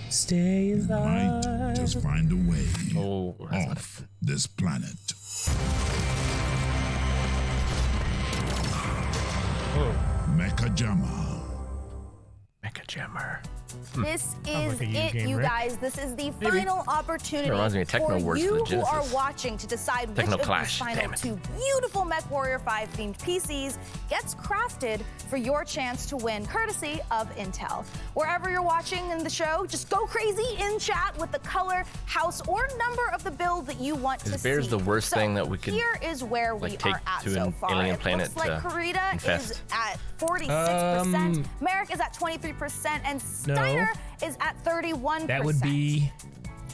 Speaker 2: Stay alive.
Speaker 5: You might just find a way
Speaker 4: off
Speaker 5: this planet. Mechajammer.
Speaker 4: Mechajammer.
Speaker 9: This is
Speaker 5: like a
Speaker 9: it,
Speaker 5: game,
Speaker 9: you
Speaker 5: Rick.
Speaker 9: guys. This is the final opportunity
Speaker 4: Reminds me of Techno
Speaker 9: for
Speaker 4: Wars for
Speaker 9: you
Speaker 4: the
Speaker 9: who are
Speaker 4: Genesis.
Speaker 9: watching to decide which
Speaker 4: Techno
Speaker 9: of
Speaker 4: Clash,
Speaker 9: these final
Speaker 4: damn it.
Speaker 9: 2 beautiful MechWarrior 5 themed PCs gets crafted for your chance to win, courtesy of Intel. Wherever you're watching in the show, just go crazy in chat with the color, house, or number of the build that you want to
Speaker 4: Is bears
Speaker 9: see.
Speaker 4: the worst
Speaker 9: So
Speaker 4: thing that we could
Speaker 9: here is where we
Speaker 4: like take
Speaker 9: are at
Speaker 4: to
Speaker 9: so
Speaker 4: an
Speaker 9: far.
Speaker 4: alien
Speaker 9: It
Speaker 4: planet
Speaker 9: looks like
Speaker 4: to
Speaker 9: Karita
Speaker 4: infest?
Speaker 9: is at 46%, Merrick is at 23%, and Steiner is at 31%.
Speaker 2: That would be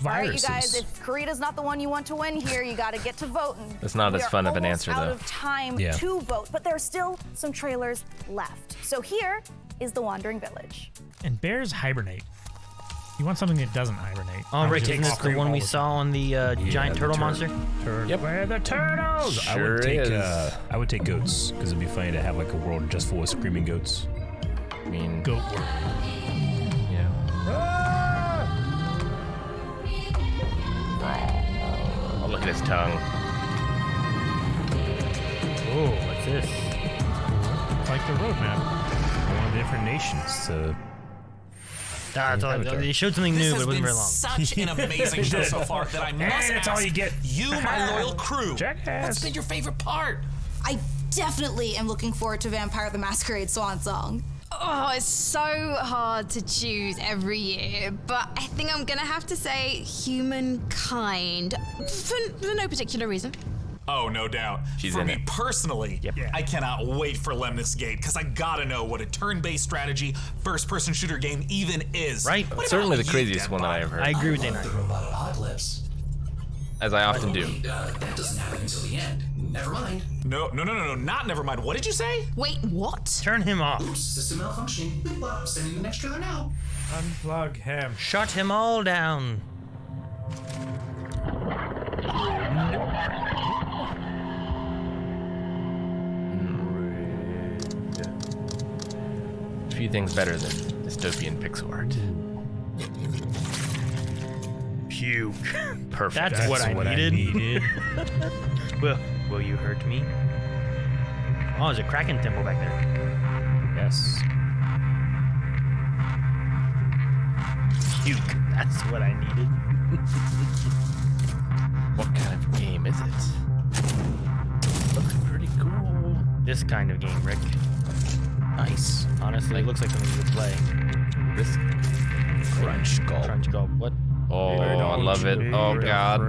Speaker 9: All right, you
Speaker 2: viruses.
Speaker 9: guys, if Karita's not the one you want to win here, you got to get to voting.
Speaker 4: That's not
Speaker 9: We
Speaker 4: as
Speaker 9: are
Speaker 4: fun of an
Speaker 9: almost
Speaker 4: answer,
Speaker 9: out
Speaker 4: though.
Speaker 9: of time
Speaker 2: Yeah.
Speaker 9: to vote, but there are still some trailers left. So here is The Wandering Village.
Speaker 18: And bears hibernate. You want something that doesn't hibernate.
Speaker 10: Oh, Rick,
Speaker 18: Just
Speaker 10: isn't this the
Speaker 18: scream
Speaker 10: one
Speaker 18: all
Speaker 10: we
Speaker 18: the
Speaker 10: saw on the giant
Speaker 2: the
Speaker 10: turtle
Speaker 2: tur-
Speaker 10: monster?
Speaker 2: Yep. Where are the turtles?
Speaker 4: Sure is.
Speaker 2: I would take goats because it'd be funny to have like a world just full of screaming goats.
Speaker 4: I mean,
Speaker 2: Goat world.
Speaker 4: yeah. Oh, look at his tongue.
Speaker 10: Oh, what's this?
Speaker 2: It's like the roadmap. One of the different nations to.
Speaker 10: That's all, they showed something new, but it wasn't very long.
Speaker 3: Such an amazing show so far that I must
Speaker 2: that's
Speaker 3: ask
Speaker 2: all you get.
Speaker 3: you, my loyal crew,
Speaker 2: Jackass.
Speaker 3: what's been your favorite part?
Speaker 9: I definitely am looking forward to Vampire the Masquerade Swan Song.
Speaker 14: Oh, it's so hard to choose every year, but I think I'm gonna have to say Humankind for no particular reason.
Speaker 3: Oh, no doubt.
Speaker 4: She's
Speaker 3: For
Speaker 4: in
Speaker 3: me
Speaker 4: it.
Speaker 3: personally, I cannot wait for Lemnis Gate because I gotta know what a turn-based strategy first-person shooter game even is.
Speaker 10: Right?
Speaker 3: What
Speaker 4: Certainly
Speaker 3: about
Speaker 4: the
Speaker 3: you,
Speaker 4: craziest one that I have heard.
Speaker 10: I agree with Dana.
Speaker 6: The robot apocalypse.
Speaker 4: As I often do.
Speaker 6: That doesn't happen until the end. Never mind.
Speaker 3: No, not never mind. What did you say?
Speaker 14: Wait, what?
Speaker 10: Turn him off.
Speaker 6: Oops, system malfunctioning. Well, sending the next trailer now.
Speaker 18: Unplug him.
Speaker 10: Shut him all down.
Speaker 4: Few things better than dystopian pixel art.
Speaker 10: Puke.
Speaker 4: Perfect.
Speaker 10: That's what I needed. Will you hurt me? Oh, there's a Kraken temple back there.
Speaker 2: Yes.
Speaker 10: Puke. That's what I needed.
Speaker 4: What kind of game is it? Looks pretty cool.
Speaker 10: This kind of game, Rick.
Speaker 2: Nice.
Speaker 10: Honestly, it looks like something you would play.
Speaker 4: This Crunch Gulp.
Speaker 10: Crunch Gulp. What?
Speaker 4: Oh, I love it. Oh god.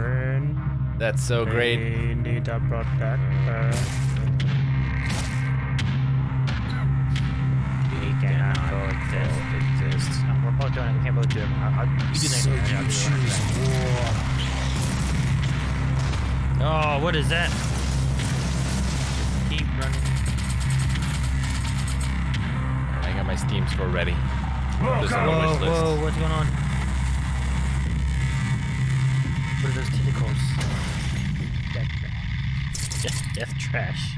Speaker 4: That's so great.
Speaker 18: Need a protector.
Speaker 10: We cannot coexist. No, we're both doing it. We can't both do it. You do that. Oh, what is that? Keep running.
Speaker 4: I got my Steam store ready.
Speaker 10: Whoa, what's going on? What are those tentacles? Death trash.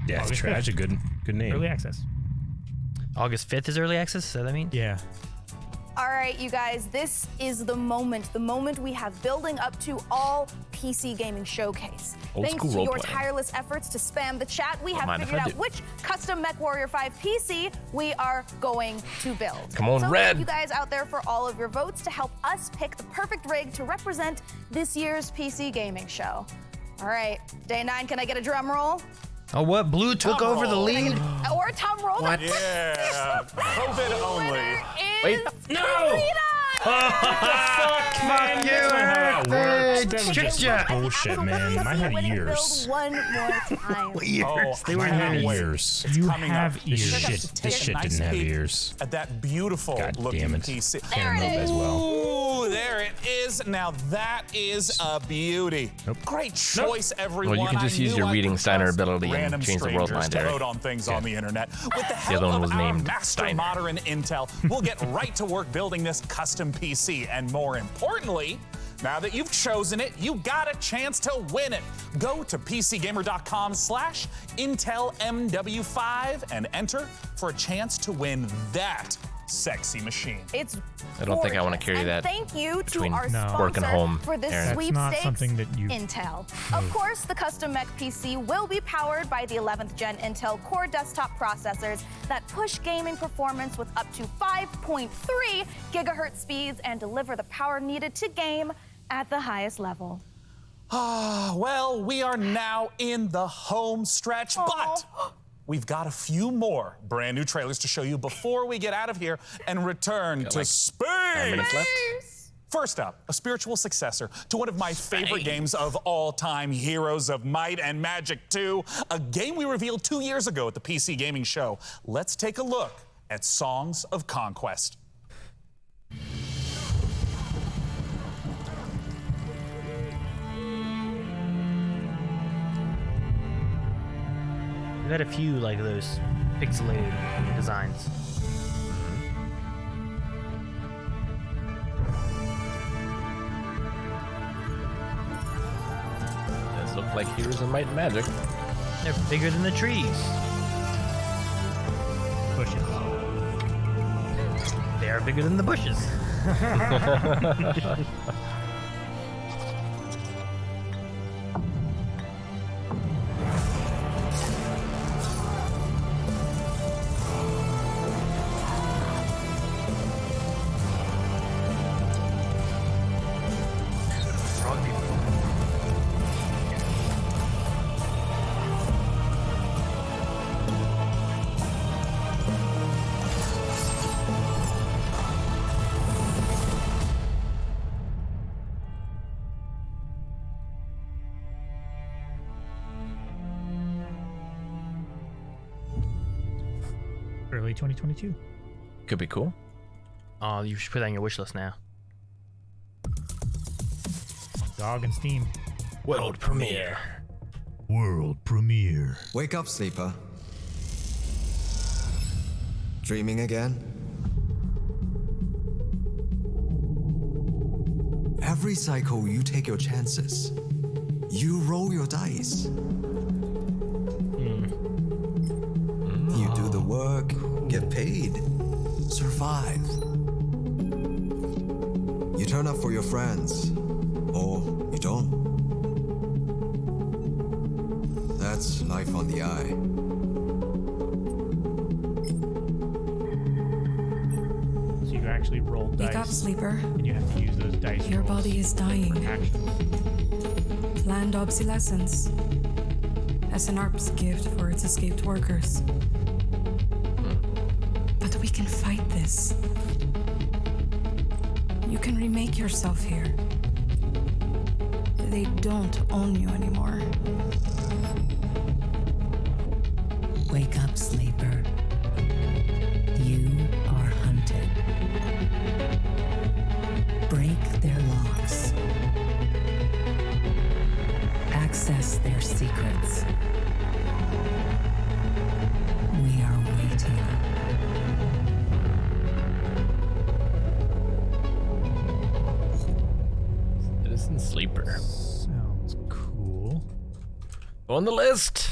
Speaker 2: Death trash, a good name.
Speaker 18: Early access.
Speaker 10: August 5th is early access, is that what I mean?
Speaker 18: Yeah.
Speaker 9: All right, you guys, this is the moment we have building up to all PC Gaming Showcase. Thanks to your tireless efforts to spam the chat, we have figured out which custom MechWarrior 5 PC we are going to build.
Speaker 4: Come on,
Speaker 9: Red!
Speaker 4: Red!
Speaker 9: Thank you guys out there for all of your votes to help us pick the perfect rig to represent this year's PC Gaming Show. All right, day 9, can I get a drum roll?
Speaker 10: Oh, what? Blue took over the lead?
Speaker 9: Or a Tom roll?
Speaker 10: What?
Speaker 15: Yeah, COVID only.
Speaker 10: Wait, no! Fuck you,
Speaker 2: That was bullshit, man. I had ears.
Speaker 9: One more time.
Speaker 2: Years. They were ears. You have ears. This shit didn't have ears.
Speaker 15: At that beautiful looking PC.
Speaker 2: Can't remove as well.
Speaker 15: Ooh, there it is. Now that is a beauty. Great choice, everyone.
Speaker 4: Well, you can just use your reading Steiner ability and change the world line there.
Speaker 15: Vote on things on the internet. With the help of our master modern intel, we'll get right to work building this custom PC. And more importantly, now that you've chosen it, you got a chance to win it. Go to PCGamer.com/IntelMW5 and enter for a chance to win that sexy machine.
Speaker 9: It's
Speaker 4: I don't think I want to carry that.
Speaker 9: Thank you to our
Speaker 4: work and home,
Speaker 9: for this
Speaker 4: Aaron.
Speaker 9: sweepstakes,
Speaker 18: That's not something that you
Speaker 9: Intel. Of course, the custom Mech PC will be powered by the 11th gen Intel Core desktop processors that push gaming performance with up to 5.3 gigahertz speeds and deliver the power needed to game at the highest level.
Speaker 15: Well, we are now in the home stretch, but we've got a few more brand new trailers to show you before we get out of here and return to space. First up, a spiritual successor to one of my favorite games of all time, Heroes of Might and Magic 2, a game we revealed 2 years ago at the PC Gaming Show. Let's take a look at Songs of Conquest.
Speaker 10: We've had a few like those pixelated designs.
Speaker 4: Those look like Heroes of Might and Magic.
Speaker 10: They're bigger than the trees.
Speaker 18: Bushes.
Speaker 10: They are bigger than the bushes.
Speaker 18: Early 2022.
Speaker 4: Could be cool.
Speaker 10: Oh, you should put that on your wish list now.
Speaker 18: Dog and Steam.
Speaker 4: World premiere.
Speaker 22: World premiere.
Speaker 16: Wake up, sleeper. Dreaming again? Every cycle, you take your chances. You roll your dice. You do the work, get paid, survive. You turn up for your friends, or you don't. That's life on the eye.
Speaker 18: So you actually roll dice.
Speaker 17: Wake up, sleeper.
Speaker 18: And you have to use those dice.
Speaker 17: Your body is dying. Planned obsolescence. SNRP's gift for its escaped workers. But we can fight this. You can remake yourself here. They don't own you anymore.
Speaker 19: Wake up, sleeper. You are hunted.
Speaker 4: Sleeper.
Speaker 18: Sounds cool.
Speaker 4: On the list.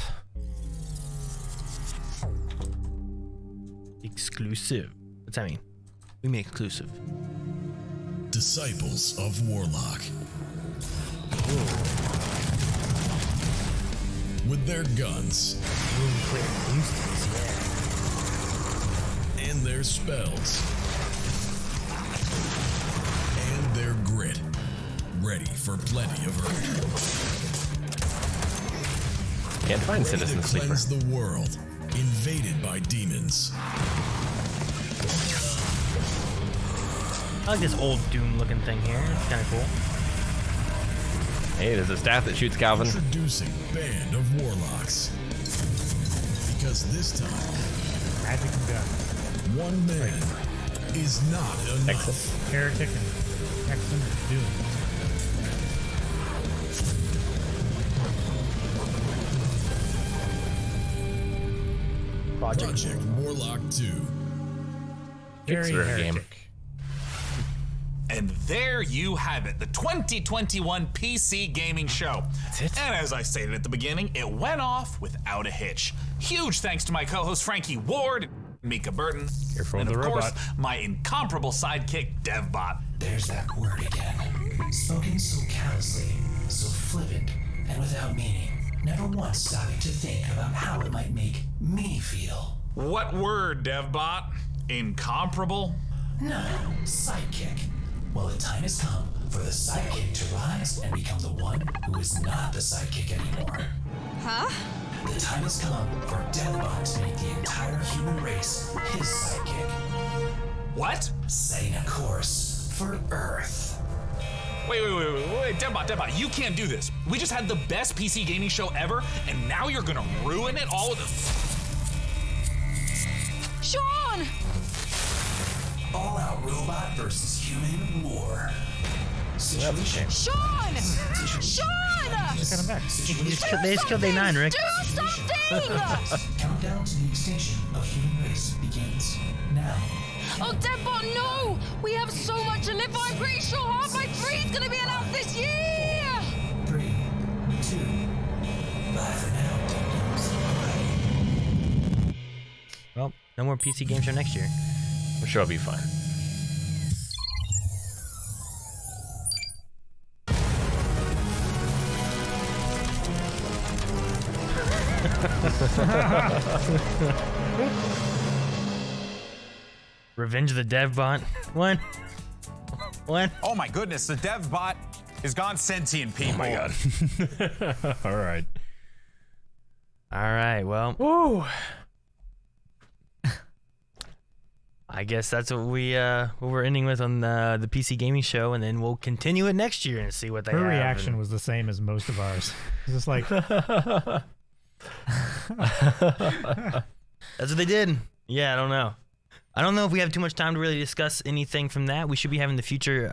Speaker 10: Exclusive. What's that mean? We make exclusive.
Speaker 5: Disciples of Warlock. With their guns. And their spells. And their grit. Ready for plenty of hurt.
Speaker 4: Can't find Citizen Sleeper.
Speaker 5: Cleanse the world. Invaded by demons.
Speaker 10: I like this old Doom-looking thing here. It's kind of cool.
Speaker 4: Hey, there's a staff that shoots Calvin.
Speaker 5: Introducing Band of Warlocks. Because this time,
Speaker 18: Magic and gun.
Speaker 5: one man is not enough.
Speaker 18: Heretic and Hexen and Doom.
Speaker 5: Project Warlock 2.
Speaker 18: Very
Speaker 4: game.
Speaker 3: And there you have it, the 2021 PC Gaming Show. That's it. And as I stated at the beginning, it went off without a hitch. Huge thanks to my co-host Frankie Ward, Mika Burton,
Speaker 2: Careful
Speaker 3: and
Speaker 2: of
Speaker 3: of
Speaker 2: the
Speaker 3: course,
Speaker 2: robot.
Speaker 3: my incomparable sidekick, DevBot.
Speaker 6: There's that word again. Spoken so callously, so flippant, and without meaning. Never once stopping to think about how it might make me feel.
Speaker 3: What word, DevBot? Incomparable?
Speaker 6: No, sidekick. Well, the time has come for the sidekick to rise and become the one who is not the sidekick anymore.
Speaker 14: Huh?
Speaker 6: The time has come for DevBot to make the entire human race his sidekick.
Speaker 3: What?
Speaker 6: Setting a course for Earth.
Speaker 3: Wait, DevBot, you can't do this. We just had the best PC gaming show ever, and now you're gonna ruin it all with a...
Speaker 14: Sean!
Speaker 6: All-out robot versus human war. Situation.
Speaker 14: Sean! Sean!
Speaker 18: Just got him back.
Speaker 10: They just killed A9, Rick.
Speaker 14: Do something!
Speaker 6: Countdown to the extinction of human race begins now.
Speaker 14: Oh, DevBot, no! We have so much to live for. I'm pretty sure Half-Life 3 is going to be announced this year!
Speaker 6: 3, 2, bye for now, Dum-Dums.
Speaker 10: Well, no more PC Game Show next year.
Speaker 4: I'm sure it'll be fine.
Speaker 10: Revenge of the DevBot. What?
Speaker 15: Oh my goodness, the DevBot is gone sentient, people.
Speaker 2: Oh my god. All right.
Speaker 10: All right, well. I guess that's what we're ending with on the PC Gaming Show, and then we'll continue it next year and see what they have.
Speaker 18: Her reaction was the same as most of ours. It's just like...
Speaker 10: That's what they did. Yeah, I don't know. I don't know if we have too much time to really discuss anything from that. We should be having the future,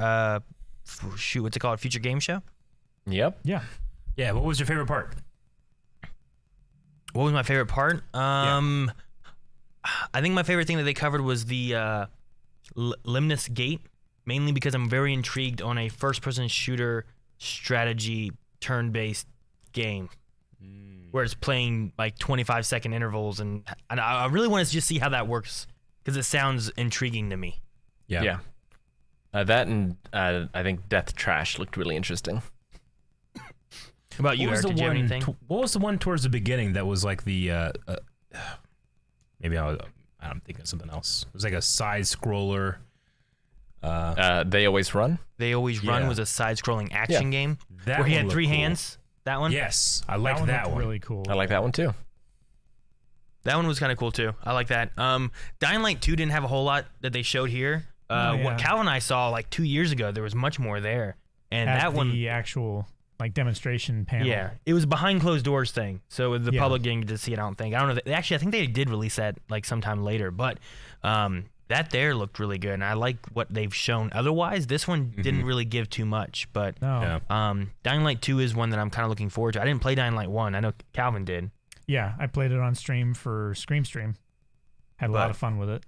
Speaker 10: what's it called? Future Game Show?
Speaker 4: Yep.
Speaker 18: Yeah.
Speaker 2: Yeah, what was your favorite part?
Speaker 10: What was my favorite part? I think my favorite thing that they covered was the Lemnis Gate, mainly because I'm very intrigued on a first-person shooter strategy turn-based game where it's playing like 25-second intervals, and I really want to just see how that works because it sounds intriguing to me.
Speaker 4: Yeah. That and I think Death Trash looked really interesting.
Speaker 10: How about you, Eric? Did you have anything?
Speaker 2: What was the one towards the beginning that was like the maybe I'm thinking of something else. It was like a side scroller.
Speaker 4: They Always Run.
Speaker 10: They Always Run was a side-scrolling action game
Speaker 2: That
Speaker 10: where he
Speaker 2: one
Speaker 10: had 3
Speaker 2: looked cool.
Speaker 10: hands. That one?
Speaker 2: Yes, I like that one.
Speaker 18: Really cool.
Speaker 4: I like that one too.
Speaker 10: That one was kind of cool too. I like that. Dying Light 2 didn't have a whole lot that they showed here. What Cal and I saw like 2 years ago, there was much more there. And
Speaker 18: At
Speaker 10: that one,
Speaker 18: the actual like demonstration panel.
Speaker 10: yeah, it was behind closed doors thing. So with the public getting to see it, I don't know. Actually, I think they did release that like sometime later. But that there looked really good, and I like what they've shown. Otherwise, this one didn't really give too much. But Dying Light 2 is one that I'm kind of looking forward to. I didn't play Dying Light 1. I know Calvin did.
Speaker 18: Yeah, I played it on stream for Scream Stream. Had a lot of fun with it.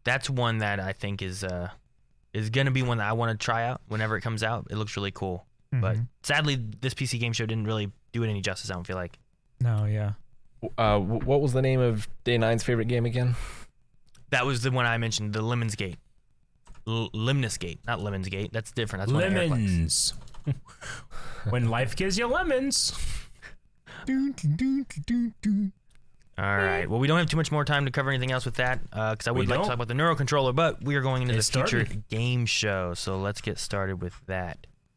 Speaker 10: That's one that I think is going to be one that I want to try out whenever it comes out. It looks really cool. But sadly, this PC game show didn't really do it any justice, I don't feel like.
Speaker 18: No, yeah.
Speaker 4: What was the name of Day 9's favorite game again?
Speaker 10: That was the one I mentioned, the Lemnis Gate. Lemnis Gate, not Lemons Gate. That's different. That's
Speaker 2: lemons. When life gives you lemons.
Speaker 10: All right. Well, we don't have too much more time to cover anything else with that, because I would like to talk about the NEURO-CONTROLLER, but we are going into the feature game show, so let's get started with that.